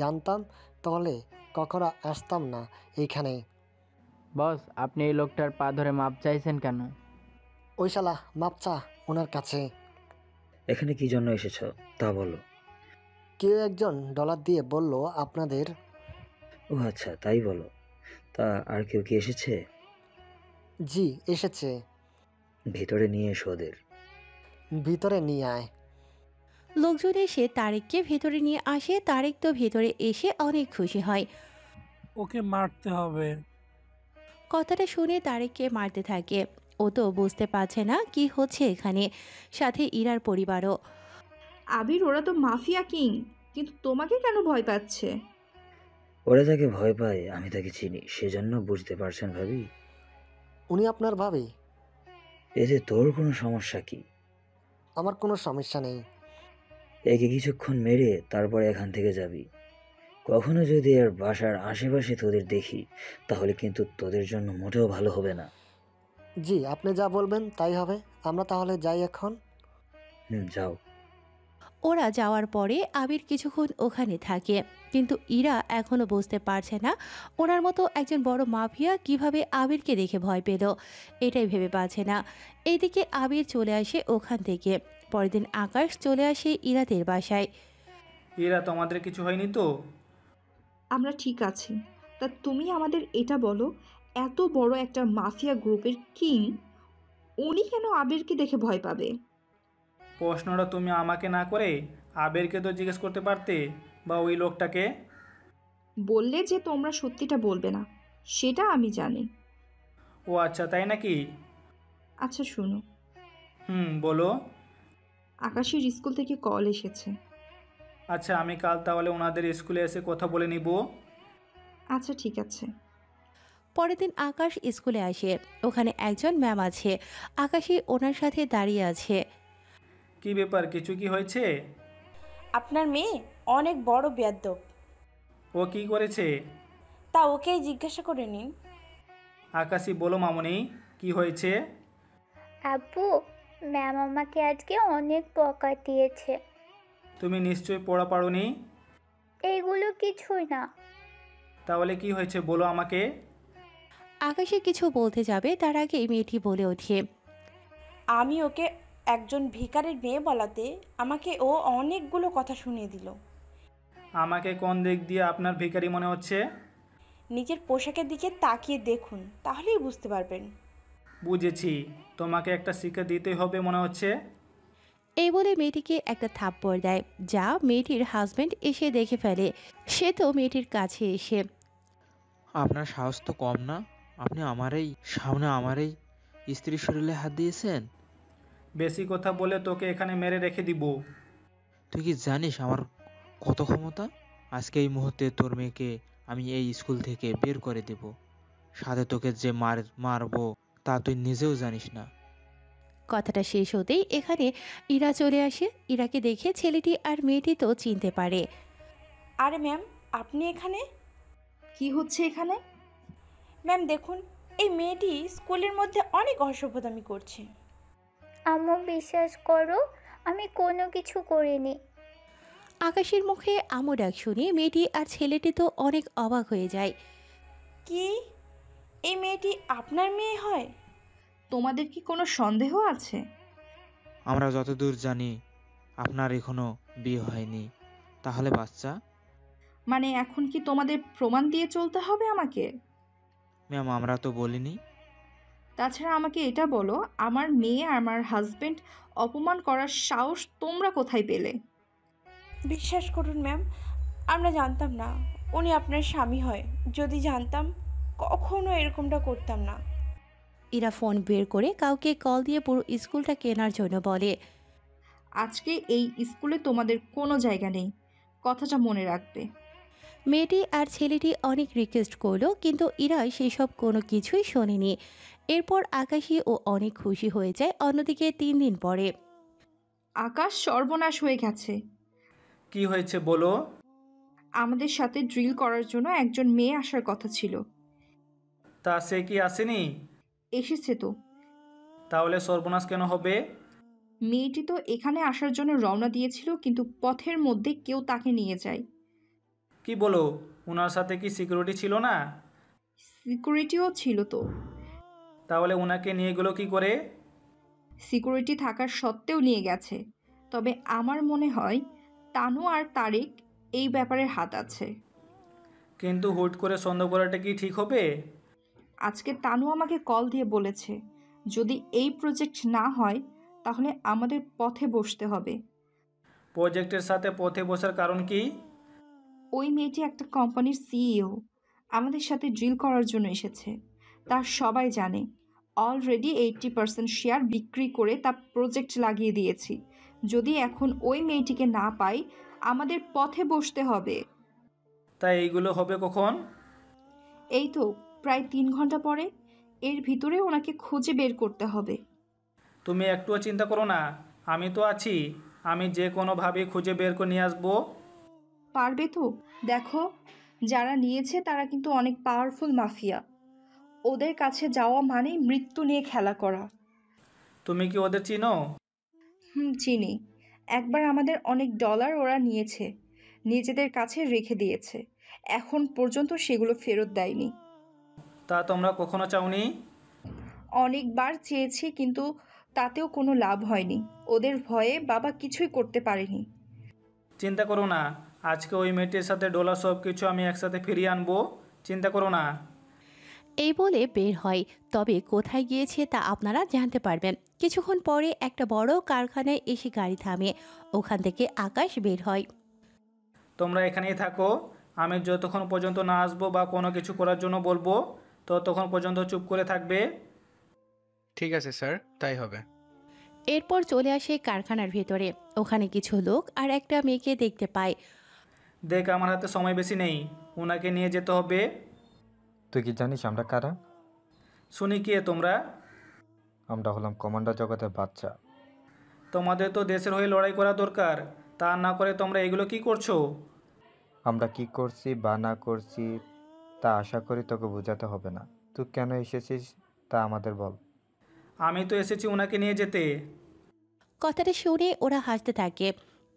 জানতাম তাহলে কখনো আসতাম না এইখানে। বস, আপনি এই লোকটার পা ধরে মাপ চাইছেন কেন? ওই শালা মাপ চা ওনার কাছে। এখানে কি জন্য এসেছ তা বলো। কেউ একজন ডলার দিয়ে বলল আপনাদের। ও আচ্ছা, তাই বলো। তা আর কেউ কি এসেছে? জি, এসেছে। ভেতরে নিয়ে এসো ওদের। ভিতরে নিয়ে আয়। লোকজন এসে তারেককে ভেতরে নিয়ে আসে। তারেক তো ভেতরে এসে অনেক খুশি হয়। ওকে মারতে হবে। কথাটা শুনে তারেককে মারতে থাকে। ও তো বুঝতে পারছে না কি হচ্ছে এখানে। সাথে ইরার পরিবারও। আবির, ওরা তো মাফিয়া কিং, কিন্তু তোমাকে কেন ভয় পাচ্ছে? ওরা তাকে ভয় পায়, আমি তাকে চিনি, সেজন্য বুঝতে পারছেন ভাবি। উনি আপনার ভাবি? এতে তোর কোনো সমস্যা কি? আমার কোনো সমস্যা নেই। একে কিছুক্ষণ মেরে তারপর এখান থেকে যাবি। কখনো যদি এর বাসার আশেপাশে তোদের দেখি তাহলে কিন্তু তোদের জন্য মোটেও ভালো হবে না। জি, আপনি যা বলবেন তাই হবে। আমরা তাহলে যাই এখন। যাও। ওরা যাওয়ার পরে আবির কিছুক্ষণ ওখানে থাকে, কিন্তু ইরা এখনো বুঝতে পারছে না ওনার মতো একজন বড় মাফিয়া কিভাবে আবিরকে দেখে ভয় পেল। এটাই ভেবে পাচ্ছে না। এইদিকে আবির চলে আসে ওখান থেকে। পরের দিন আকাশ চলে আসে ইরাদের বাসায়। ইরা, তোমাদের কিছু হয়নি তো? আমরা ঠিক আছি। তা তুমি আমাদের এটা বলো, এত বড় একটা মাফিয়া গ্রুপের কিং উনি কেন আবিরকে দেখে ভয় পাবে? প্রশ্নটা তুমি আমাকে না করে আবিরকে তো জিজ্ঞেস করতে পারতে, বা ওই লোকটাকে। বললে যে তোমরা সত্যিটা বলবে না, সেটা আমি জানি। ও আচ্ছা, তাই নাকি? আচ্ছা শুনো, বলো। আকাশের স্কুল থেকে কল এসেছে। আচ্ছা, আমি কাল তাহলে ওনাদের স্কুলে এসে কথা বলে নিব। আচ্ছা ঠিক আছে। পরের দিন আকাশ স্কুলে আসে। ওখানে একজন ম্যাম আছে। আকাশই ওনার সাথে দাঁড়িয়ে আছে। কি ব্যাপার, কিছু কি হয়েছে? আপনার মেয়ে অনেক বড় বেয়াদ্দপ। ও কি করেছে? তা ওকেই জিজ্ঞাসা করে নিন। আকাশই, বলো মামুনি, কি হয়েছে? আব্বু, ম্যাম আমাকে আজকে অনেক বকা দিয়েছে। তুমি নিশ্চয়ই পড়া পারোনি। এইগুলো কিছুই না। তাহলে কি হয়েছে বলো আমাকে। আকাশে কিছু বলতে যাবে তার আগে মেয়েটি বলে ওঠে, আমি ওকে একজন ভিখারির মেয়ে বলাতে আমাকে ও অনেকগুলো কথা শুনিয়ে দিল। আমাকে কোন দিক দিয়ে আপনার ভিখারি মনে হচ্ছে? নিজের পোশাকের দিকে তাকিয়ে দেখুন, তাহলেই বুঝতে পারবেন। বুঝেছি, তোমাকে একটা শিক্ষা দিতেই হবে মনে হচ্ছে। এই বলে মেয়েটিকে একটা থাপ্পড় দেয়, যা মেয়েটির হাজবেন্ড এসে দেখে ফেলে। সে তো মেয়েটির কাছে এসে, আপনার সাহস তো কম না, আপনি আমারই সামনে আমারই স্ত্রীর শরীরে হাত দিয়েছেন। বেশি কথা বলে তোকে এখানে মেরে রেখে দিব। তুই কি জানিস আমার কত ক্ষমতা? আজকে এই মুহূর্তে তোর মেয়েকে আমি এই স্কুল থেকে বের করে দেব, সাথে তোকে যে মারবো তা তুই নিজেও জানিস না। কথাটা শেষ হতেই এখানে ইরা চলে আসে। ইরাকে দেখে ছেলেটি আর মেয়েটি তো চিনতে পারে। আরে ম্যাম, আপনি এখানে? কি হচ্ছে এখানে? ম্যাম দেখুন, এই মেয়েটি স্কুলের মধ্যে অনেক অসভ্যতামি করছে। আম্মু, বিশ্বাস করো, আমি কোনো কিছু করিনি। আকাশের মুখে আমো ডাক শুনে মেয়েটি আর ছেলেটি তো অনেক অবাক হয়ে যায়। কি, এই মেয়েটি আপনার মেয়ে হয়? তোমাদের কি কোনো সন্দেহ আছে? আমরা যতদূর জানি আপনার এখনো বিয়ে হয়নি, তাহলে বাচ্চা? মানে এখন কি তোমাদের প্রমাণ দিয়ে চলতে হবে আমাকে? ম্যাম, আমরা তো বলিনি। তাছাড়া আমাকে এটা বলো, আমার মেয়ে আর আমার হাজবেন্ড অপমান করার সাহস তোমরা কোথায় পেলে? বিশ্বাস করুন ম্যাম, আমরা জানতাম না উনি আপনার স্বামী হয়। যদি জানতাম কখনো এরকমটা করতাম না। ইরা ফোন বের করে কাউকে কল দিয়ে পুরো স্কুলটা কেনার জন্য বলে, আজকে এই স্কুলে তোমাদের কোনো জায়গা নেই, কথাটা মনে রাখবে। মেয়েটি আর ছেলেটি অনেক রিকোয়েস্ট করলো, কিন্তু ইরা সেসব কোনো কিছুই শোনেনি। এরপর আকাশী ও অনেক খুশি হয়ে যায়। অন্যদিকে 3 দিন পরে আকাশ সর্বনাশ হয়ে গেছে। কি হয়েছে বলো। আমাদের সাথে ড্রিল করার জন্য একজন মেয়ে আসার কথা ছিল। তা সে কি আসেনি? এসেছে তো। তাহলে সর্বনাশ কেন হবে? মেয়েটি তো এখানে আসার জন্য রওনা দিয়েছিল, কিন্তু পথের মধ্যে কেউ তাকে নিয়ে যায়। কি বলো, ওনার সাথে কি সিকিউরিটি ছিল না? সিকিউরিটিও ছিল তো। তাহলে ওনাকে নিয়ে গেলো কি করে? সিকিউরিটি থাকার সত্ত্বেও নিয়ে গেছে। তবে আমার মনে হয় তানু আর তারেক এই ব্যাপারে হাত আছে। কিন্তু হুট করে সন্দেহ করাটা কি ঠিক হবে? আজকে তানু আমাকে কল দিয়ে বলেছে, যদি এই প্রজেক্ট না হয় তাহলে আমাদের পথে বসতে হবে। প্রজেক্টের সাথে পথে বসার কারণ কি? ওই মেয়েটি একটা কোম্পানির সিইও, আমাদের সাথে ড্রিল করার জন্য এসেছে। তার সবাই জানে অলরেডি 80% শেয়ার বিক্রি করে তা প্রজেক্ট লাগিয়ে দিয়েছি। যদি এখন ওই মেয়েটিকে না পাই, আমাদের পথে বসতে হবে। তাই এইগুলো হবে কখন? এই তো প্রায় 3 ঘন্টা পরে। এর ভিতরে ওনাকে খুঁজে বের করতে হবে। তুমি একটুও চিন্তা করো না, আমি তো আছি। আমি যে কোনোভাবে খুঁজে বের করে নিয়ে আসবো। পারবে তো? দেখো, যারা নিয়েছে তারা কিন্তু অনেক পাওয়ারফুল মাফিয়া। ওদের কাছে যাওয়া মানেই মৃত্যু নিয়ে খেলা করা। তুমি কি ওদের চিনো? চিনি। একবার আমাদের অনেক ডলার ওরা নিয়েছে, নিজেদের কাছে রেখে দিয়েছে। এখন পর্যন্ত সেগুলো ফেরত দেয়নি। তা তোমরা কখনো চাওনি? অনেকবার চেয়েছি, কিন্তু তাতেও কোনো লাভ হয়নি। ওদের ভয়ে বাবা কিছুই করতে পারেনি। চিন্তা করো না, আজকে ওই মেয়েটির সাথে ডলার সব কিছু আমি একসাথে ফিরিয়ে আনবো। চিন্তা করো না। এই বলে বের হয়, তবে কোথায় গিয়েছে তা আপনারা জানতে পারবেন কিছুক্ষণ পরে। একটা বড় কারখানায় এসে গাড়ি থামে, ওখান থেকে আকাশ বের হয়। তোমরা এখানেই থাকো, আমি যতক্ষণ পর্যন্ত না আসবো বা কোনো কিছু করার জন্য বলবো ততক্ষণ পর্যন্ত চুপ করে থাকবে। ঠিক আছে স্যার, তাই হবে। এরপর চলে আসে কারখানার ভেতরে। ওখানে কিছু লোক আর একটা মেয়েকে দেখতে পায়। দেখ, আমার হাতে সময় বেশি নেই, ওনাকে নিয়ে যেতে হবে। তুই কি জানিস আমরা কারা? শুনি কে তোমরা? আমরা হলাম কমান্ডার জগতের বাচ্চা। তোমাদের তো দেশের হয়ে লড়াই করা দরকার, তা না করে তোমরা এগুলো কি করছো? আমরা কি করছি বা না করছি তা আশা করি তোকে বোঝাতে হবে না। তুই কেন এসেছিস তা আমাদের বল। আমি তো এসেছি ওনাকে নিয়ে যেতে। কথাটা শুনে ওরা হাসতে থাকে,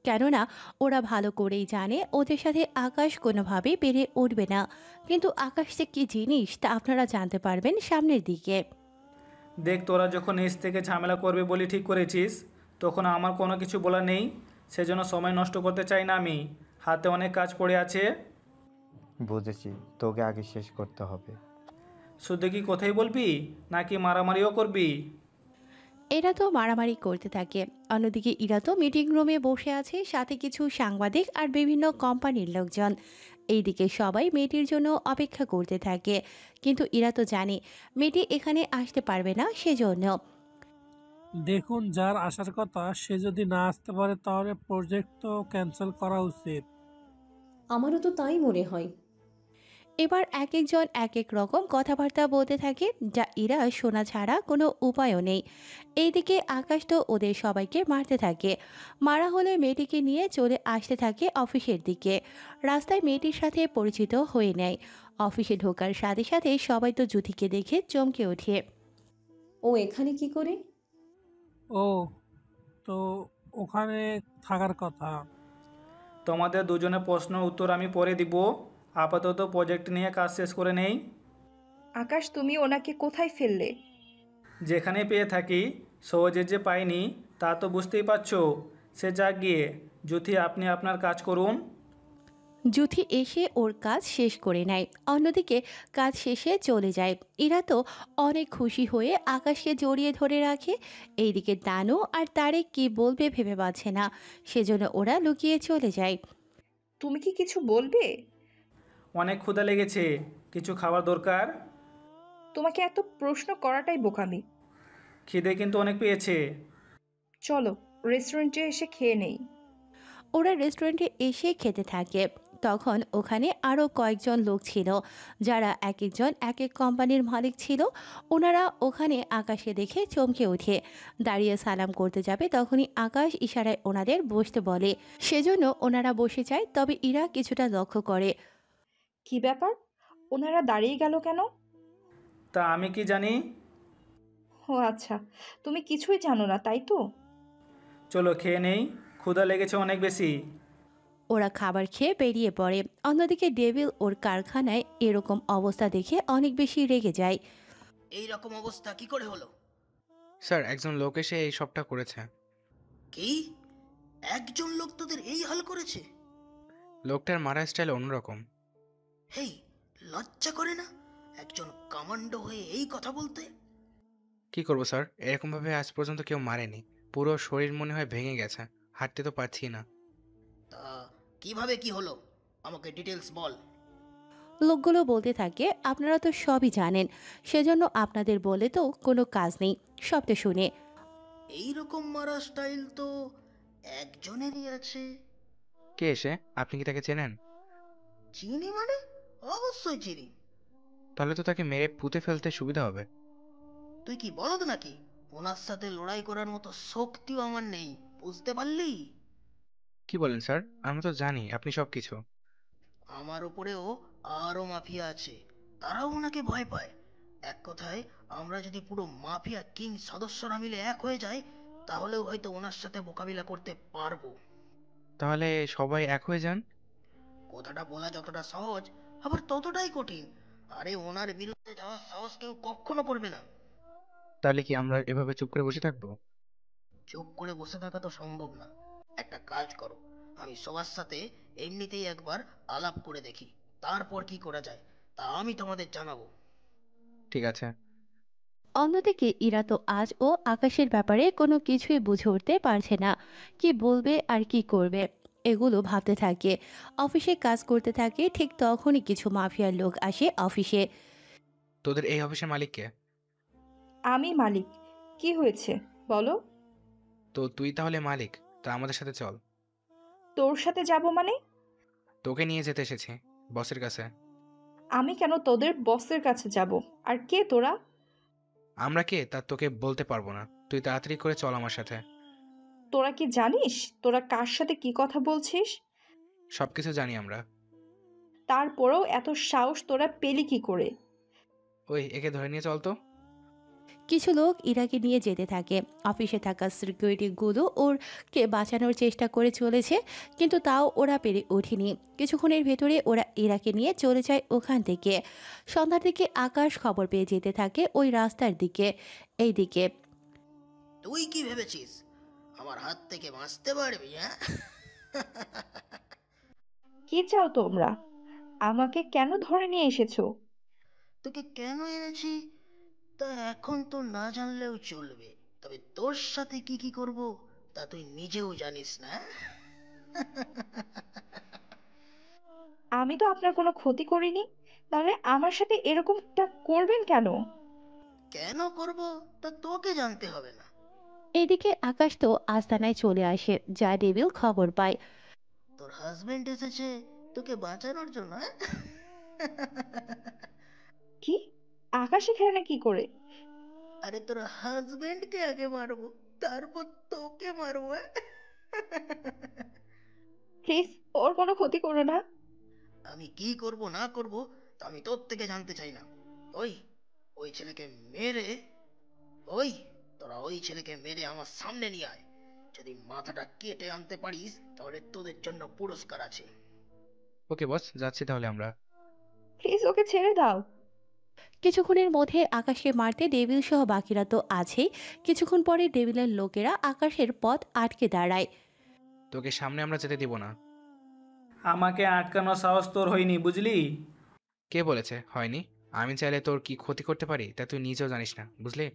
কেননা ওরা ভালো করেই জানে ওদের সাথে আকাশ কোনোভাবেই বেড়ে উঠবে না। কিন্তু আকাশ যে কী জিনিস তা আপনারা জানতে পারবেন সামনের দিকে। দেখ, তোরা যখন নিজ থেকে ঝামেলা করবে বলে ঠিক করেছিস, তখন আমার কোনো কিছু বলার নেই। সেজন্য সময় নষ্ট করতে চাই না আমি। হাতে অনেক কাজ পড়ে আছে। বুঝেছি, তোকে আগে শেষ করতে হবে। শুধু কি কথাই বলবি নাকি মারামারিও করবি? এরা তো মারামারি করতে থাকে। অন্যদিকে ইরা তো মিটিং রুমে বসে আছে, সাথে কিছু সাংবাদিক আর বিভিন্ন কোম্পানির লোকজন। এইদিকে সবাই মেয়েটির জন্য অপেক্ষা করতে থাকে, কিন্তু ইরা তো জানে মেয়েটি এখানে আসতে পারবে না, সেজন্য। দেখুন, যার আসার কথা সে যদি না আসতে পারে তাহলে প্রজেক্ট তো ক্যান্সেল করা উচিত। আমারও তো তাই মনে হয়। এবার এক একজন এক এক রকম কথাবার্তা বলতে থাকে, যা ইরা শোনা ছাড়া কোনো উপায়ও নেই। এইদিকে আকাশ তো ওদের সবাইকে মারতে থাকে। মারা হলে মেয়েটিকে নিয়ে চলে আসতে থাকে অফিসের দিকে। রাস্তায় মেয়েটির সাথে পরিচিত হয়ে নেয়। অফিসে ঢোকার সাথে সাথে সবাই তো জ্যোতিকে দেখে চমকে ওঠে। ও এখানে কি করে? ও তো ওখানে থাকার কথা। তোমাদের দুজনের প্রশ্নের উত্তর আমি পরে দিব। আপাতত প্রজেক্ট নিয়ে কাজ শেষ করে নেই। আকাশ, তুমি ওনাকে কোথায় ফেললে? যেখানে পেয়ে থাকি, সহজে যে পাইনি তা তো বুঝতেই পারছো। সে যাক গিয়ে। জ্যোতি, আপনি আপনার কাজ করুন। জ্যোতি এসে ওর কাজ শেষ করে নেয়। অন্যদিকে কাজ শেষে চলে যায়। ইরা তো অনেক খুশি হয়ে আকাশকে জড়িয়ে ধরে রাখে। এইদিকে দানু আর তারেক কি বলবে ভেবে পাচ্ছে না, সেজন্য ওরা লুকিয়ে চলে যায়। তুমি কি কিছু বলবে? অনেক ক্ষুধা লেগেছে, কিছু খাবার দরকার। তোমাকে এত প্রশ্ন করাটাই বোকামি। খিদে কিন্তু অনেক পেয়েছে। চলো রেস্টুরেন্টে এসে খেয়ে নেই। ওরা রেস্টুরেন্টে এসে খেতে থাকে। তখন ওখানে আরও কয়েকজন লোক ছিল, যারা এক একজন এক এক কোম্পানির মালিক ছিল। ওনারা ওখানে আকাশে দেখে চমকে ওঠে। দাঁড়িয়ে সালাম করতে যাবে, তখনই আকাশ ইশারায় ওনাদের বসতে বলে। সেজন্য ওনারা বসে যায়। তবে ইরা কিছুটা লক্ষ্য করে। কি ব্যাপার, ওনারা দাঁড়িয়ে গেল কেন? তা আমি কি জানি? ও আচ্ছা, তুমি কিছুই জানো না তাই তো। চলো খেয়ে নেই, ক্ষুধা লেগেছে অনেক বেশি। ওরা খাবার খেয়ে বেরিয়ে পড়ে। অন্যদিকে ডেভিল ওর কারখানায় এরকম অবস্থা দেখে অনেক বেশি রেগে যায়। এই রকম অবস্থা কি করে হলো? স্যার, একজন লোক এসে এই সবটা করেছে। কি? একজন লোক তোদের এই হাল করেছে? লোকটার মারা স্টাইল অন্যরকম। হেই, লজ্জা করে না একজন কমান্ডো হয়ে এই কথা বলতে? কি করবো স্যার, এরকমভাবে আজ পর্যন্ত কেউ মারেনি। পুরো শরীর মনে হয় ভেঙে গেছে, হাঁটতে তো পারছি না। কিভাবে কি হলো আমাকে ডিটেলস বল। লোকগুলো বলতে থাকে, আপনারা তো সবই জানেন, সেজন্য আপনাদের বলে তো কোনো কাজ নেই, সবটা শুনে। এইরকম মারা স্টাইল তো একজনেরই আছে। কে এসে? আপনি কি তাকে চেনেন? চিনি মানে? অবশ্যই চিনি। তাহলে তো তাকে মেরে পুঁতে ফেলতে সুবিধা হবে। তুই কি বলদ নাকি? ওনার সাথে লড়াই করার মতো শক্তিও আমার নেই, বুঝতে পারলি? কি বলেন স্যার? আমরা তো জানি আপনি সব কিছু। আমার উপরেও আরো মাফিয়া আছে, তারাও ওনাকে ভয় পায়। এক কথায়, আমরা যদি পুরো মাফিয়া কিং সদস্যরা মিলে এক হয়ে যাই, তাহলেও হয়তো ওনার সাথে মোকাবিলা করতে পারবো। তাহলে সবাই এক হয়ে যান। কথাটা বলা যতটা সহজ, আবার ততটাই কঠিন। আরে ওনার বিরুদ্ধে যাওয়ার সাহস কেউ কখনো করবে না। তাহলে কি আমরা এভাবে চুপ করে বসে থাকবো? চুপ করে বসে থাকা তো সম্ভব না। একটা কাজ করো, আমি সবার সাথে এমনিতেই একবার আলাপ করে দেখি, তারপর কি করা যায় তা আমি তোমাদের জানাবো। ঠিক আছে। অন্যদিকে ইরা তো আজও আকাশের ব্যাপারে কোনো কিছুই বুঝে উঠতে পারছে না, কি বলবে আর কি করবে এগুলো ভাবতে থাকে। অফিসে কাজ করতে থাকে, ঠিক তখনই কিছু মাফিয়ার লোক আসে অফিসে। তোদের এই অফিসের মালিক কে? আমি মালিক। কি হয়েছে বলো? তো তুই তাহলে মালিক, তা আমাদের সাথে চল। তোর সাথে যাব মানে? তোকে নিয়ে যেতে এসেছি বসের কাছে। আমি কেন তোদের বসের কাছে যাব? আর কে তোরা? আমরা কে তা তোকে বলতে পারবো না, তুই তাড়াতাড়ি করে চল আমার সাথে। তোরা কি জানিস তোরা কার সাথে কি কথা বলছিস? সবকিছু জানি আমরা। তারপরেও এত সাহস তোরা পেলি কি করে? ওই একে ধরে নিয়ে চল তো। কিছু লোক ইরাকে নিয়ে যেতে থাকে। অফিসে থাকা সিকিউরিটিগুলো ওরকে বাঁচানোর চেষ্টা করে চলেছে, কিন্তু তাও ওরা পেরে ওঠেনি। কিছুক্ষণের ভেতরে ওরা ইরাকে নিয়ে চলে যায় ওখান থেকে। সন্ধ্যার দিকে আকাশ খবর পেয়ে যেতে থাকে ওই রাস্তার দিকে। এইদিকে তুই কি ভেবেছিস আমার হাত থেকে বাঁচতে পারবি? হ্যাঁ, কি চাও তোমরা? আমাকে কেন ধরে নিয়ে এসেছো? তোকে কেন এনেছি তা এখন তো না জানলেও চলবে, তবে তোর সাথে কি কি করব তা তুই নিজেও জানিস না। আমি তো আপনার কোনো ক্ষতি করিনি, তাহলে আমার সাথে এরকমটা করবেন কেন? কেন করব তা তোকে জানতে হবে না। এদিকে আকাশ তো আস্তানায় চলে আসে, যা ডেভিল খবর পায়। তোর হাজবেন্ড এসেছে তোকে বাঁচানোর জন্য। হ্যাঁ? কি? আকাশ এখানে কি করে? আরে তোর হাজবেন্ডকে আগে মারবো, তারপর তোকে মারবো। হ্যাঁ? প্লিজ ওর কোনো ক্ষতি করো না। আমি কি করব না করব তা আমি তোর থেকে জানতে চাই না। ওই ওই ছেলেকে মেরে ওই তোরা ওই ছেলেকে মেরে আমার সামনে নিয়ে আয়। যদি মাথাটা কেটে আনতে পারিস তাহলে তোদের জন্য পুরস্কার আছে। ওকে বস, যাচ্ছি তাহলে আমরা। প্লিজ ওকে ছেড়ে দাও। কিছুক্ষণের মধ্যে আকাশকে মারতে ডেভিল সহ বাকিরা তো আছেই। কিছুক্ষণ পরে ডেভিলের লোকেরা আকাশের পথ আটকে দাঁড়ায়। তোকে সামনে আমরা যেতে দিব না। আমাকে আটকানোর সাহস তোর হয়নি, বুঝলি? কে বলেছে হয়নি? আমি চাইলে তোর কি ক্ষতি করতে পারি তা তুই নিজেও জানিস না, বুঝলি?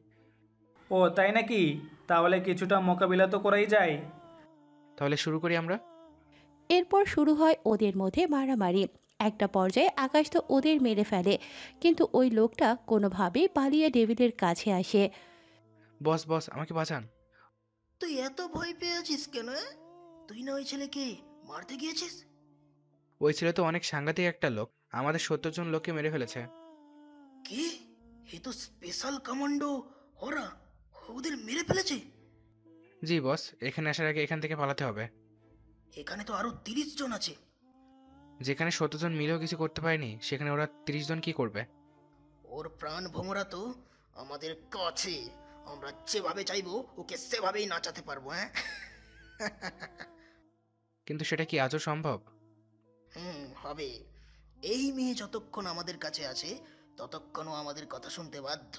ও তাই নাকি? তাহলে কিছুটা মোকাবিলা তো করাই যায়। তাহলে শুরু করি আমরা। এরপর শুরু হয় ওদের মধ্যে মারামারি। একটা পর্যায়ে আকাশ তো ওদের মেরে ফেলে, কিন্তু ওই লোকটা কোনোভাবেই পালিয়ে ডেভিলের কাছে আসে। বস বস, আমাকে বাঁচান। তুই এত ভয় পেয়ে আছিস কেন? তুই না ওই ছেলেকে মারতে গিয়েছিস? ওই ছেলে তো অনেক সাংঘাতিক একটা লোক, আমাদের 70 জন লোককে মেরে ফেলেছে। কি? এ তো স্পেশাল কমান্ডো, ওরা ওদের মেরে ফেলেছে? জি বস, এখানে আসার আগে এখান থেকে পালাতে হবে। এখানে তো আরো 30 জন আছে। যেখানে 70 জন মিলেও কিছু করতে পারেনি, সেখানে ওরা 30 জন কি করবে? ওর প্রাণ ভোমরা তো আমাদের কাছে, আমরা যেভাবে চাইবো ওকে সেভাবেই নাচাতে পারবো। হ্যাঁ, কিন্তু সেটা কি আজও সম্ভব? হবে। এই মেয়ে যতক্ষণ আমাদের কাছে আছে ততক্ষণও আমাদের কথা শুনতে বাধ্য।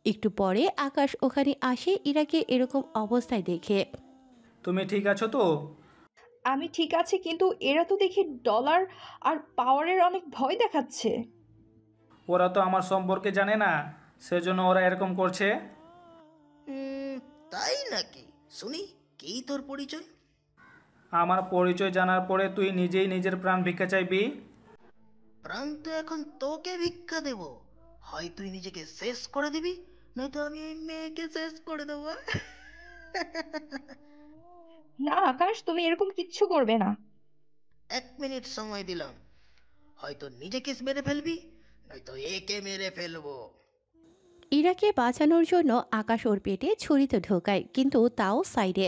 একটু পরে আকাশ ওখানে আসে ইরাকে এরকম অবস্থায় দেখে। তুমি ঠিক আছো তো? আমি ঠিক আছি, কিন্তু এরা তো দেখি ডলার আর পাওয়ারের অনেক ভয় দেখাচ্ছে। ওরা তো আমার সম্পর্কে জানে না, সেজন্য ওরা এরকম করছে। তাই নাকি? শুনি, কি তোর পরিচয়? আমার পরিচয় জানার পরে তুই নিজেই নিজের প্রাণ ভিক্ষা চাইবি? প্রাণ তো এখন তোকে ভিক্ষা দেব। হয় তুই নিজেকে শেষ করে দিবি, নয়তো আমি এই মেয়েকে শেষ করে দেবো। না আকাশ, তুমি এরকম কিচ্ছু করবে না। 1 মিনিট সময় দিলাম, হয়তো নিজেকে মেরে ফেলবি, নয়তো একে মেরে ফেলবো। ইরাকে বাঁচানোর জন্য আকাশ ওর পেটে ছুরি তো ঢোকায়, কিন্তু তাও সাইডে।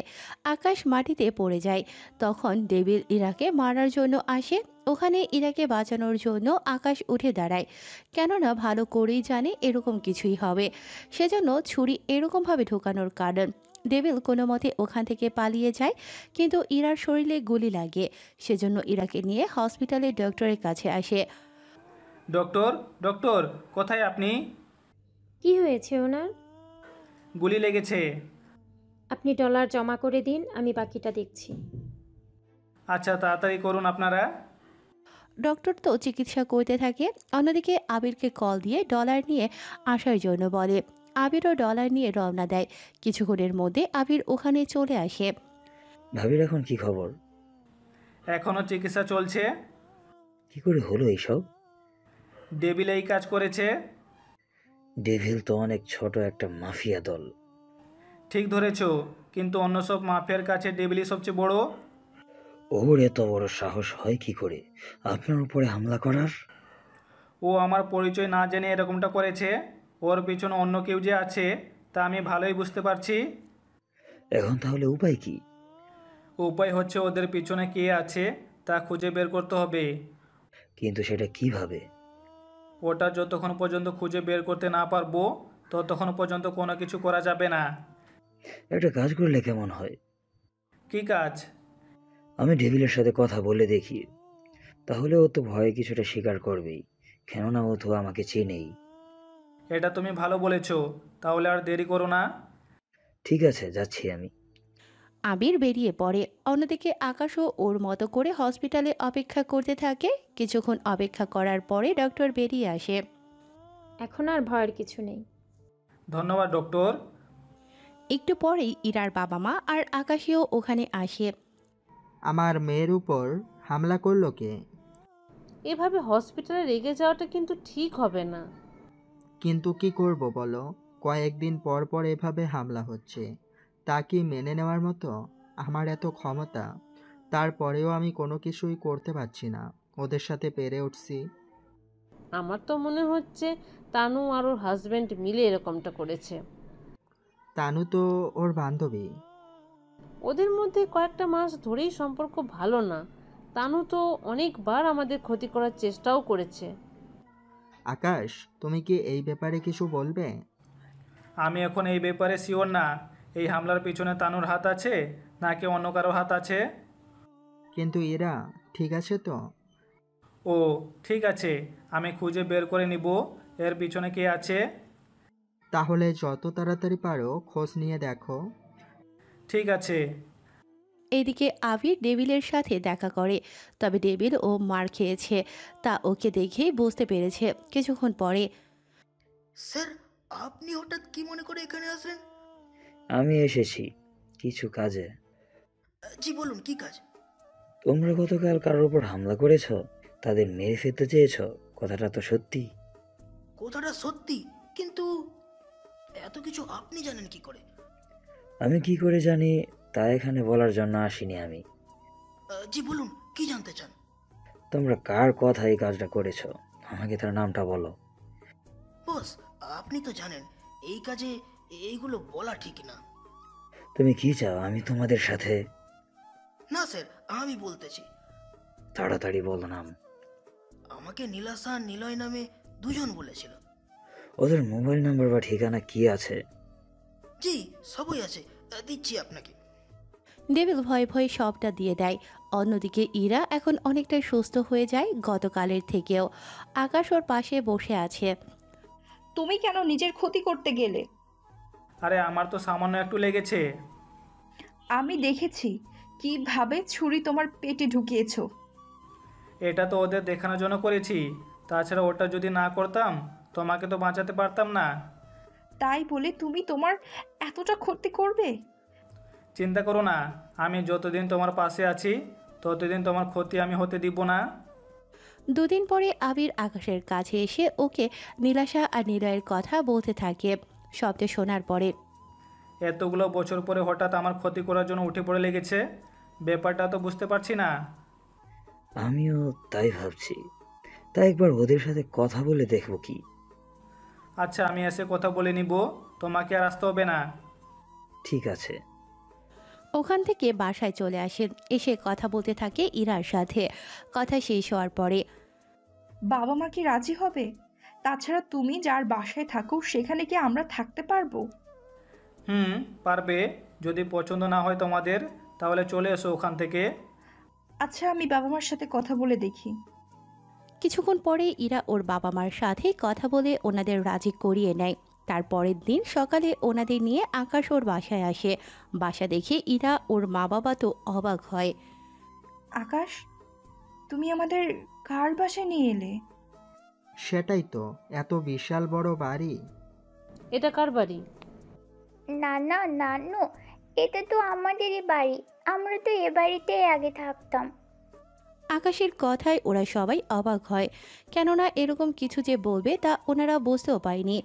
আকাশ মাটিতে পড়ে যায়। তখন ডেভিল ইরাকে মারার জন্য আসে। ওখানে ইরাকে বাঁচানোর জন্য আকাশ উঠে দাঁড়ায়, কেননা ভালো করেই জানে এরকম কিছুই হবে। সেজন্য ছুরি এরকমভাবে ঢোকানোর কারণ। ডেভিল কোনো মতে ওখান থেকে পালিয়ে যায়, কিন্তু ইরার শরীরে গুলি লাগে। সেজন্য ইরাকে নিয়ে হসপিটালে ডক্টরের কাছে আসে। ডক্টর, ডক্টর, কোথায় আপনি? কি হয়েছে ওনার? গুলি লেগেছে। আপনি ডলার জমা করে দিন, আমি বাকিটা দেখছি। আচ্ছা, তাড়াতাড়ি করুন আপনারা। ডক্টর তো চিকিৎসা করতে থাকে। অন্যদিকে আবিরকে কল দিয়ে ডলার নিয়ে আসার জন্য বলে। আবিরও ডলার নিয়ে রওনা দেয়। কিছুক্ষণের মধ্যে আবির ওখানে চলে আসে। ভাবির এখন কি খবর? এখনো চিকিৎসা চলছে। কি করে হলো এইসব? ডেভিল এই কাজ করেছে। ডেভিল তো অনেক ছোট একটা মাফিয়া দল। ঠিক ধরেছ, কিন্তু অন্য সব মাফিয়ার কাছে ডেভিলই সবচেয়ে বড়। ওর এত বড় সাহস হয় কি করে আপনার উপরে হামলা করার? ও আমার পরিচয় না জেনে এরকমটা করেছে। ওর পিছনে অন্য কেউ যে আছে তা আমি ভালোই বুঝতে পারছি। এখন তাহলে উপায় কি? উপায় হচ্ছে ওদের পিছনে কে আছে তা খুঁজে বের করতে হবে। কিন্তু সেটা কিভাবে? ওটা যতক্ষণ পর্যন্ত খুঁজে বের করতে না পারবো ততক্ষণ পর্যন্ত কোনো কিছু করা যাবে না। একটা কাজ করলে কেমন হয়? কি কাজ? আমি ডেভিলের সাথে কথা বলে দেখি, তাহলে ও তো ভয়ে কিছুটা স্বীকার করবেই, কেননা ও তো আমাকে চেনেই। এটা তুমি ভালো বলেছো, তাহলে আর দেরি করো না। ঠিক আছে, যাচ্ছি আমি। আবির বেরিয়ে পড়ে। অন্যদিকে আকাশও ওর মতো করে হসপিটালে অপেক্ষা করতে থাকে। কিছুক্ষণ অপেক্ষা করার পরে ডক্টর বেরিয়ে আসে। এখন আর ভয়ের কিছু নেই। ধন্যবাদ ডক্টর। একটু পরেই ইরার বাবা মা আর আকাশীও ওখানে আসে। আমার মেয়ের উপর হামলা করলো কে? এভাবে হসপিটালে রেগে যাওয়াটা কিন্তু ঠিক হবে না। কিন্তু কি করব বলো, কয়েকদিন পর পর এভাবে হামলা হচ্ছে, তা কি মেনে নেওয়ার মতো? আমার এত ক্ষমতা, তারপরেও আমি কোনো কিছুই করতে পারছি না। ওদের সাথে পেরে উঠছি। আমার তো মনে হচ্ছে তানু আর ওর হাজব্যান্ড মিলে এরকমটা করেছে। তানু তো ওর বান্ধবী। ওদের মধ্যে কয়েকটা মাস ধরেই সম্পর্ক ভালো না। তানু তো অনেকবার আমাদের ক্ষতি করার চেষ্টাও করেছে। আকাশ, তুমি কি এই ব্যাপারে কিছু বলবে? আমি এখন এই ব্যাপারে শিওর না। এই হামলার পিছনে তানুর হাত আছে নাকি অন্য কারো হাত আছে। কিন্তু এরা ঠিক আছে তো? ও ঠিক আছে, আমি খুঁজে বের করে নিব এর পিছনে কে আছে। তাহলে যত তাড়াতাড়ি পারো খোঁজ নিয়ে দেখো। ঠিক আছে। এদিকে আবির ডেভিলের সাথে দেখা করে, তবে ডেভিল ও মার খেয়েছে তা ওকে দেখেই বুঝতে পেরেছে। কিছুক্ষণ পরে, স্যার, আপনি হঠাৎ কি মনে করে এখানে আসলেন? আমি এসেছি কিছু কাজে। জি বলুন, কি কাজ? তোমরা গতকাল কারোর উপর হামলা করেছ, তাদের মেরে ফেলতে চেয়েছ, কথাটা তো সত্যি? কথাটা সত্যি, কিন্তু এত কিছু আপনি জানেন কি করে? আমি কি করে জানি তা এখানে বলার জন্য আসিনি আমি। জি বলুন, কি জানতে চান? তোমরা কার কথা এই কাজটা করেছ, আমাকে তার নামটা বলো। বস, আপনি তো জানেন এই কাজে এইগুলো বলা ঠিক না। তুমি কি চাও আমি তোমাদের সাথে? না স্যার, আমি বলতেছি। তাড়াতাড়ি বলো নাম। আমাকে নীলাশা আর নিলয় নামে দুজন বলেছিল। ওদের মোবাইল নাম্বার বা ঠিকানা কি আছে? জি সবই আছে, দিচ্ছি আপনাকে। ডেভিল ভয়ে ভয়ে সবটা দিয়ে দেয়। অন্যদিকে ইরা এখন অনেকটাই সুস্থ হয়ে যায় গতকালের থেকেও। আকাশ ওর পাশে বসে আছে। তুমি কেন নিজের ক্ষতি করতে গেলে? আরে আমার তো সামান্য একটু লেগেছে। আমি দেখেছি কিভাবে ছুরি তোমার পেটে ঢুকিয়েছো। এটা তো ওদের দেখানোর জন্য করেছি, তাছাড়া ওটা যদি না করতাম তোমাকে তো বাঁচাতে পারতাম না। তাই বলে তুমি তোমার এতটা ক্ষতি করবে? চিন্তা করো না, আমি যতদিন তোমার পাশে আছি ততদিন তোমার ক্ষতি আমি হতে দিব না। দুদিন পরে আবির আকাশের কাছে এসে ওকে নীলাশা আর নিলয়ের কথা বলতে থাকে। শব্দ শোনার পরে এতগুলো বছর পরে হঠাৎ আমার ক্ষতি করার জন্য উঠে পড়ে লেগেছে, ব্যাপারটা তো বুঝতে পারছি না। আমিও তাই ভাবছি, তাই একবার ওদের সাথে কথা বলে দেখবো কি। আচ্ছা, আমি এসে কথা বলে নিব, তোমাকে আর আসতে হবে না। ঠিক আছে। ওখান থেকে বাসায় চলে আসে, এসে কথা বলতে থাকে ইরার সাথে। কথা শেষ হওয়ার পরে বাবা মা কি রাজি হবে? তাছাড়া তুমি যার বাসায় থাকো সেখানে কি আমরা থাকতে পারবো? পারবে। যদি পছন্দ না হয় তোমাদের তাহলে চলে এসো ওখান থেকে। আচ্ছা, আমি বাবা মার সাথে কথা বলে দেখি। কিছুক্ষণ পরে ইরা ওর বাবা মার সাথে কথা বলে ওনাদের রাজি করিয়ে নেয়। তারপরের দিন সকালে ওনাদের নিয়ে আকাশ ওর বাসায় আসে। বাসা দেখে ইরা ওর মা বাবা তো অবাক হয়। আকাশ, তুমি আমাদের কার বাসায় নিয়ে এলে? সেটাই তো, এত বিশাল বড় বাড়ি। এটা কার বাড়ি? না না নানু, এটা তো আমাদেরই বাড়ি। আমরা তো এ বাড়িতেই আগে থাকতাম। আকাশের কথায় ওরা সবাই অবাক হয়, কেননা এরকম কিছু যে বলবে তা ওনারা বুঝতেও পায়নি।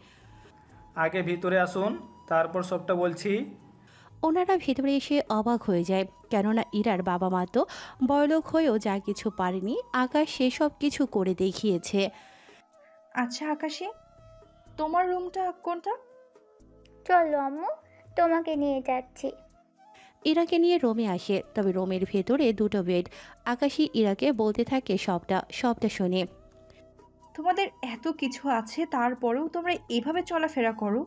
আগে ভিতরে আসুন, তারপর সবটা বলছি। ওনারা ভেতরে এসে অবাক হয়ে যায়, কেননা ইরার বাবা মা তো বড়লোক হয়েও যা কিছু পারেনি, আকাশ সেসব কিছু করে দেখিয়েছে। আচ্ছা আকাশী, তোমার রুমটা কোনটা? চলো আম্মু, তোমাকে নিয়ে যাচ্ছি। ইরাকে নিয়ে রুমে আসে, তবে রুমের ভেতরে দুটো বেড। আকাশী ইরাকে বলতে থাকে সবটা শুনে। তোমাদের এত কিছু আছে, তারপরেও তোমরা এভাবে চলাফেরা করো?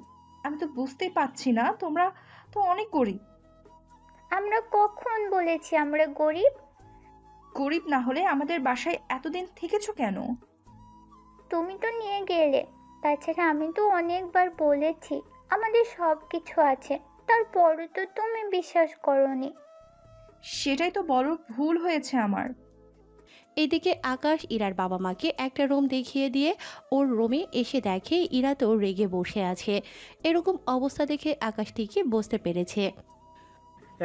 আমি তো বুঝতেই পারছি না, তোমরা তো অনেক গরিব। আমরা কখন বলেছি আমরা গরিব? গরিব না হলে আমাদের বাসায় এতদিন থেকেছো কেন? তুমি তো নিয়ে গেলে। তাছাড়া আমি তো অনেকবার বলেছি আমাদের সব কিছু আছে, তারপরও তো তুমি বিশ্বাস করোনি। সেটাই তো বড় ভুল হয়েছে আমার। এদিকে আকাশ ইরার বাবা মাকে একটা রুম দেখিয়ে দিয়ে ওর রুমে এসে দেখে ইরা তো রেগে বসে আছে। এরকম অবস্থা দেখে আকাশ ঠিকই বুঝতে পেরেছে।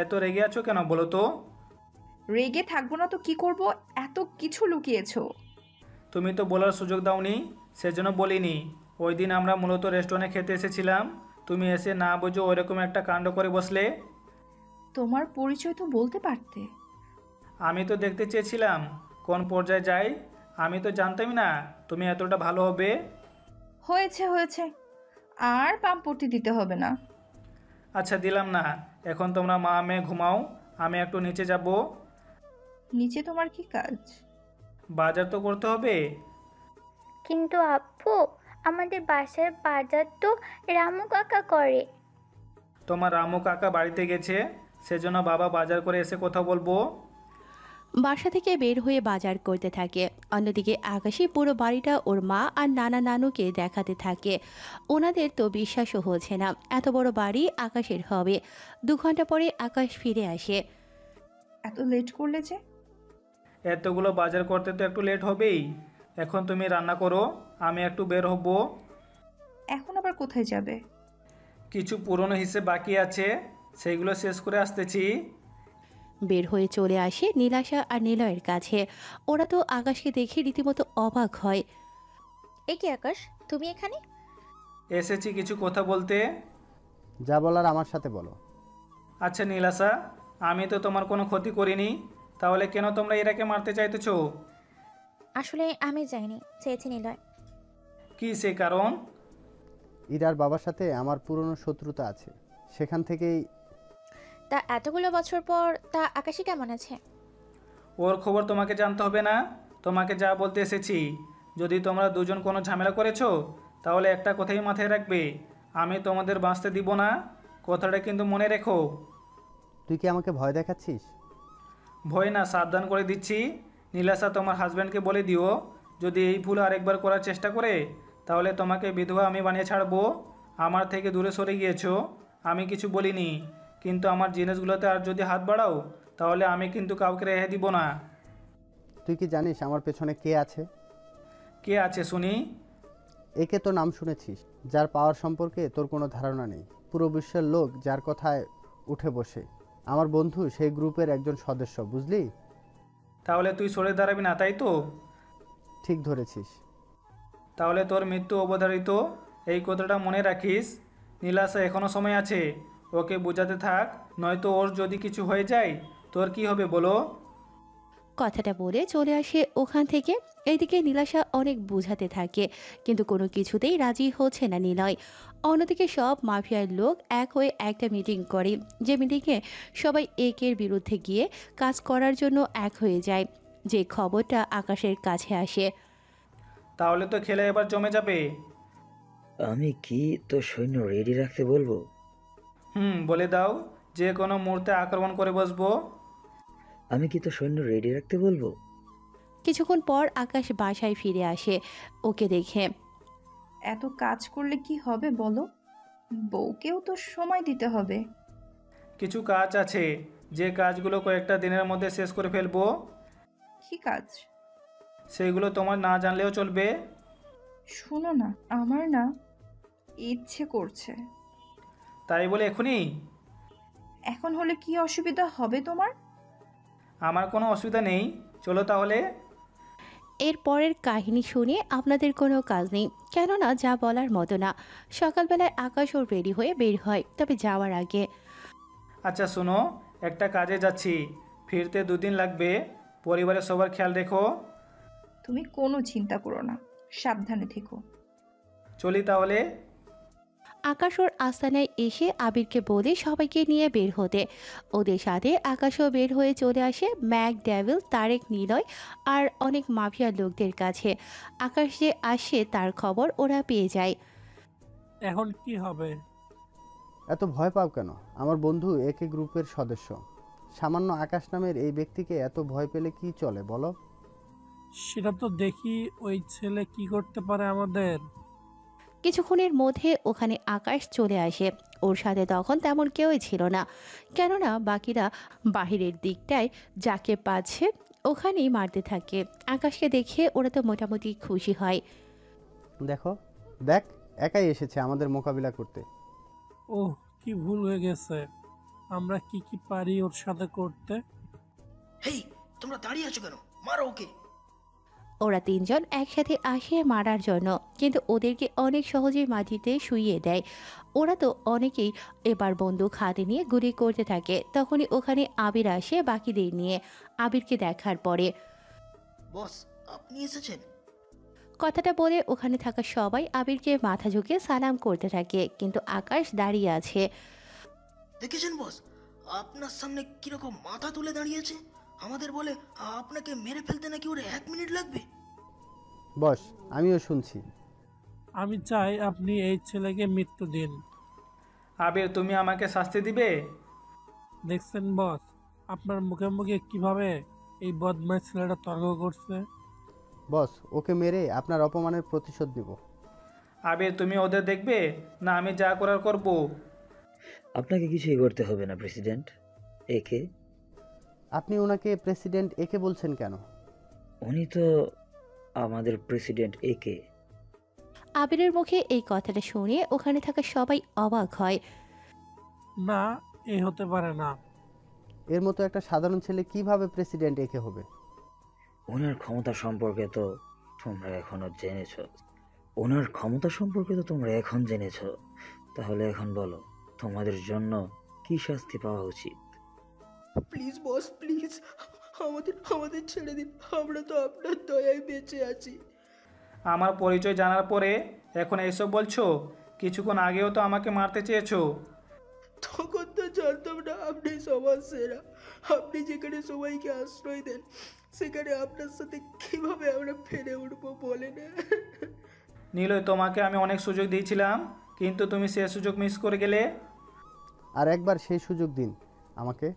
এত রেগে আছো কেন বলো তো? রেগে থাকবো না তো কি করব? এত কিছু লুকিয়েছো। তুমি তো বলার সুযোগ দাওনি, সেজন্য বলিনি। ওই দিন আমরা মূলত রেস্টুরেন্টে খেতে এসেছিলাম, তুমি এসে না বুঝো ওইরকম একটা কাণ্ড করে বসলে। তোমার পরিচয় তো বলতে পারতে। আমি তো দেখতে চেয়েছিলাম কোন পর্যায়ে যাই, আমি তো জানতামই না তুমি এতটা ভালো হবে। হয়েছে হয়েছে, আর পাম্পটি দিতে হবে না। আচ্ছা দিলাম না, এখন তোমরা মা মেয়ে ঘুমাও, আমি একটু নিচে যাব। নিচে তোমার কি কাজ? বাজার তো করতে হবে। কিন্তু আপু, আমাদের বাসার বাজার তো রামু কাকা করে। তোমার রামু কাকা বাড়িতে গেছে, সেজন্য বাবা বাজার করে এসে কথা বলবো। বাসা থেকে বের হয়ে বাজার করতে থাকে। অন্যদিকে আকাশী পুরো বাড়িটা ওর মা আর নানা নানুকে দেখাতে থাকে। ওনাদের তো বিশ্বাসও হচ্ছে না এত বড় বাড়ি আকাশের হবে। 2 ঘন্টা পরে আকাশ ফিরে আসে। এত লেট করলে যে? এতগুলো বাজার করতে তো একটু লেট হবেই। এখন তুমি রান্না করো, আমি একটু বের হব। এখন আবার কোথায় যাবে? কিছু পুরনো হিসেব বাকি আছে, সেইগুলো শেষ করে আসতেছি। বের হয়ে চলে আসে নীলাশা আর নিলয়ের কাছে। ওরা তো আকাশকে দেখে রীতিমতো অবাক হয়। এ কি আকাশ, তুমি এখানে? এসেছি কিছু কথা বলতে। যা বলার আমার সাথে বলো। আচ্ছা নীলাশা, আমি তো তোমার কোনো ক্ষতি করিনি, তাহলে কেন তোমরা এরাকে মারতে চাইতেছো? আসলে আমি যাইনি, চেয়েছি নিলয়। কি সে কারণ? ইরার বাবার সাথে আমার পুরনো শত্রুতা আছে, সেখান থেকেই। তা এতগুলো বছর পর তা আকাশী কেমন আছে? ওর খবর তোমাকে জানতে হবে না, তোমাকে যা বলতে এসেছি। যদি তোমরা দুজন কোনো ঝামেলা করেছো তাহলে একটা কথাই মাথায় রাখবে, আমি তোমাদের বাঁচতে দিব না। কথাটা কিন্তু মনে রেখো। তুই কি আমাকে ভয় দেখাচ্ছিস? ভয় না, সাবধান করে দিচ্ছি। নীলাশা, তোমার হাজব্যান্ডকে বলে দিও যদি এই ভুল আরেকবার করার চেষ্টা করে তাহলে তোমাকে বিধবা আমি বানিয়ে ছাড়বো। আমার থেকে দূরে সরে গিয়েছো, আমি কিছু বলিনি, কিন্তু আমার জিনিসগুলোতে আর যদি হাত বাড়াও তাহলে আমি কিন্তু কাউকে রেহাই দিব না। তুই কি জানিস আমার পেছনে কে আছে? কে আছে শুনি? একে তো নাম শুনেছিস, যার পাওয়ার সম্পর্কে তোর কোনো ধারণা নেই। পুরো বিশ্বের লোক যার কথায় উঠে বসে। আমার বন্ধু সেই গ্রুপের একজন সদস্য, বুঝলি? তাহলে তুই সরে দাঁড়াবি না, তাই তো? ঠিক ধরেছিস। তাহলে তোর মৃত্যু অবধারিত, এই কথাটা মনে রাখিস। নীলাশা এখনও সময় আছে, ওকে বোঝাতে থাক, নয়তো ওর যদি কিছু হয়ে যায় তোর কি হবে বলো? কথাটা বলে চলে আসে ওখান থেকে। এইদিকে নীলাশা অনেক বোঝাতে থাকে, কিন্তু কোনো কিছুতেই রাজি হচ্ছে না নিলয়। অন্যদিকে সব মাফিয়ার লোক এক হয়ে একটা মিটিং করে, যে মিটিংয়ে সবাই একের বিরুদ্ধে গিয়ে কাজ করার জন্য এক হয়ে যায়। যে খবরটা আকাশের কাছে আসে। তাহলে তো খেলা এবার জমে যাবে। আমি কি তো সৈন্য রেডি রাখতে বলবো? বলে দাও, যে কোনো মুহূর্তে আক্রমণ করে বসবো। আমি কি তো সৈন্য রেডি রাখতে বলবো? কিছুক্ষণ পর আকাশ বাসায় ফিরে আসে ওকে দেখে। এত কাজ করলে কি হবে বলো? বউকেও তো সময় দিতে হবে। কিছু কাজ আছে, যে কাজগুলো কয়েকটা দিনের মধ্যে শেষ করে ফেলবো। কি কাজ? সেগুলো তোমার না জানলেও চলবে। শোনো না, আমার না ইচ্ছে করছে। তাই বলে এখনই? এখন হলে কি অসুবিধা হবে তোমার? আমার কোনো অসুবিধা নেই, চলো তাহলে। এর পরের কাহিনী শুনে আপনাদের কোনো কাজ নেই, কেননা যা বলার মতো না। সকালবেলায় আকাশ ওর রেডি হয়ে বের হয়, তবে যাওয়ার আগে। আচ্ছা শোনো, একটা কাজে যাচ্ছি, ফিরতে 2 দিন লাগবে, পরিবারের সবার খেয়াল রেখো। তুমি কোনো চিন্তা করো না, সাবধানে থেকো। চলি তাহলে। আকাশ ওর আস্তানায় এসে আবিরকে বলে সবাইকে নিয়ে বের হতে। ওদের সাথে আকাশও বের হয়ে চলে আসে ম্যাক, ডেভিল, তারেক, নিলয় আর অনেক মাফিয়া লোকদের কাছে। আকাশ যে আসে তার খবর ওরা পেয়ে যায়। এখন কি হবে? এত ভয় পাও কেন? আমার বন্ধু একে গ্রুপের সদস্য। সামান্য আকাশ নামের এই ব্যক্তিকে এত ভয় পেলে কি চলে বলো? সেটা তো দেখি ওই ছেলে কি করতে পারে আমাদের। কিছুক্ষণের মধ্যে ওখানে আকাশ চলে আসে। ওর সাথে তখন তেমন কেউই ছিল না, কেননা বাকিরা বাহিরের দিকটায় যাকে পাচ্ছে ওখানেই মারতে থাকে। আকাশকে দেখে ওরা তো মোটামুটি খুশি হয়। দেখ একাই এসেছে আমাদের মোকাবিলা করতে। ওহ, কি ভুল হয়ে গেছে। আমরা কি কি পারি ওর সাথে করতে। হেই, তোমরা দাঁড়িয়ে আছো কেন? মারো ওকে। ওরা 3 জন একসাথে আসে মারার জন্য, কিন্তু ওদেরকে অনেক সহজেই মাটিতে শুইয়ে দেয়। ওরা তো অনেকেই এবার বন্দুক হাতে নিয়ে গুলি করতে থাকে। তখনই ওখানে আবির আসে বাকিদের নিয়ে। আবিরকে দেখার পরে, বস আপনি এসেছেন? কথাটা বলে ওখানে থাকা সবাই আবিরকে মাথা ঝুঁকে সালাম করতে থাকে, কিন্তু আকাশ দাঁড়িয়ে আছে। দেখেছেন বস, আপনার সামনে কিরকম মাথা তুলে দাঁড়িয়েছে। আমাদের বলে আপনাকে মেরে ফেলতে নাকি ওর 1 মিনিট লাগবে। বস আমিও শুনছি। আমি চাই আপনি এই ছেলেকে মৃত্যু দিন। আবির, তুমি আমাকে শাস্তি দিবে? দেখছেন বস, আপনার মুখে মুখে কিভাবে এই বদমাইশ ছেলেটা তর্ক করছে। বস ওকে মেরে আপনার অপমানের প্রতিশোধ নিব। আবির, তুমি ওদের দেখবে না আমি যা করার করব? আপনাকে কিছুই করতে হবে না প্রেসিডেন্ট একে। আপনি ওনাকে প্রেসিডেন্ট একে বলছেন কেন? উনি তো আমাদের প্রেসিডেন্ট একে। আবিরের মুখে এই কথাটা শুনে ওখানে থাকা সবাই অবাক হয়। না, এ হতে পারে না। এর মতো একটা সাধারণ ছেলে কিভাবে প্রেসিডেন্ট একে হবে? ওনার ক্ষমতা সম্পর্কে তো তোমরা এখনো জেনেছো। ওনার ক্ষমতা সম্পর্কে তো তোমরা এখন জেনেছো। তাহলে এখন বলো, তোমাদের জন্য কি শাস্তি পাওয়া উচিত? প্লিজ বস, প্লিজ আমাদের ছেড়ে দিন। আমরা তো আপনার দয়ায় বেঁচে আছি। আমার পরিচয় জানার পরে এখন এইসব বলছো? কিছুক্ষণ আগেও তো আমাকে মারতে চেয়েছো। তখন তো জানতাম না আপনি সবার সেরা। আপনি যেখানে সবাইকে আশ্রয় দেন, সেখানে আপনার সাথে কিভাবে আমরা ফেরে উঠবো বলে না। নিলয়, তোমাকে আমি অনেক সুযোগ দিয়েছিলাম, কিন্তু তুমি সে সুযোগ মিস করে গেলে। আর একবার সেই সুযোগ দিন আমাকে।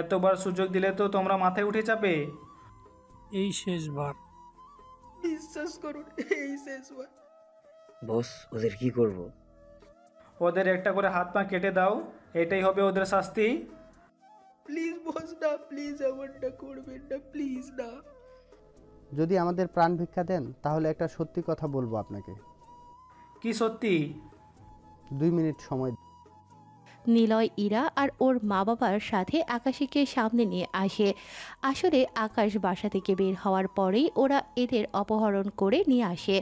এতবার সুযোগ দিলে তো তোমরা মাথায় উঠে যাবে। এই শেষবার। বিশ্বাস করুন, এই শেষবার। বস, ওদের কি করব? ওদের একটা করে হাত পা কেটে দাও, এটাই হবে ওদের শাস্তি। প্লিজ বস না, প্লিজ এমনটা করবেন না, প্লিজ না। যদি আমাদের প্রাণ ভিক্ষা দেন তাহলে একটা সত্যি কথা বলবো আপনাকে। কি সত্যি? 2 মিনিট সময়। নিলয়, ইরা আর ওর মা বাবার সাথে আকাশীকে সামনে নিয়ে আসে। আসলে আকাশ বাসা থেকে বের হওয়ার পরেই ওরা এদের অপহরণ করে নিয়ে আসে।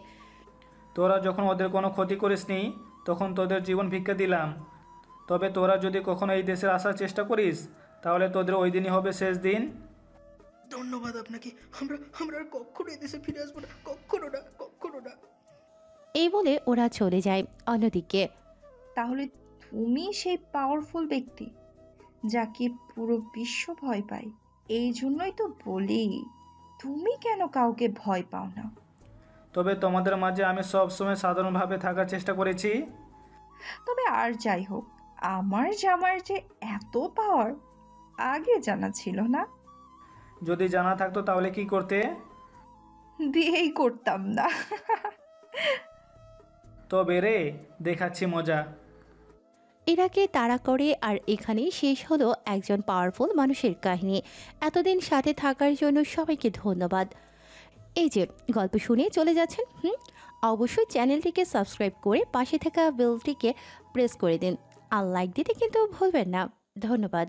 তোরা যখন ওদের কোনো ক্ষতি করিসনি তখন তোদের জীবন ভিক্ষা দিলাম, তবে তোরা যদি কখনো এই দেশে আসার চেষ্টা করিস তাহলে তোদের ওই দিনই হবে শেষ দিন। ধন্যবাদ আপনাকে। আমরা আমরা আর কখনো এই দেশে ফিরে আসবো না, কখনো না, কখনো না। এই বলে ওরা চলে যায়। অন্যদিকে তাহলে তুমি সেই পাওয়ারফুল ব্যক্তি যাকে পুরো বিশ্ব ভয় পায়। এই জন্যই তো বলি তুমি কেন কাউকে ভয় পাও না। তবে তোমাদের মাঝে আমি সবসময় সাধারণভাবে থাকার চেষ্টা করেছি। তবে আর যাই হোক, আমার জামার যে এত পাওয়ার আগে জানা ছিল না। যদি জানা থাকতো তাহলে কি করতে? বিয়েই করতাম না। তবে রে, দেখাচ্ছি মজা। ইরাকে তাড়া করে। আর এখানেই শেষ হলো একজন পাওয়ারফুল মানুষের কাহিনী। এতদিন সাথে থাকার জন্য সবাইকে ধন্যবাদ। এই যে গল্প শুনে চলে যাচ্ছেন, অবশ্যই চ্যানেলটিকে সাবস্ক্রাইব করে পাশে থাকা বেলটিকে প্রেস করে দিন আর লাইক দিতে কিন্তু ভুলবেন না। ধন্যবাদ।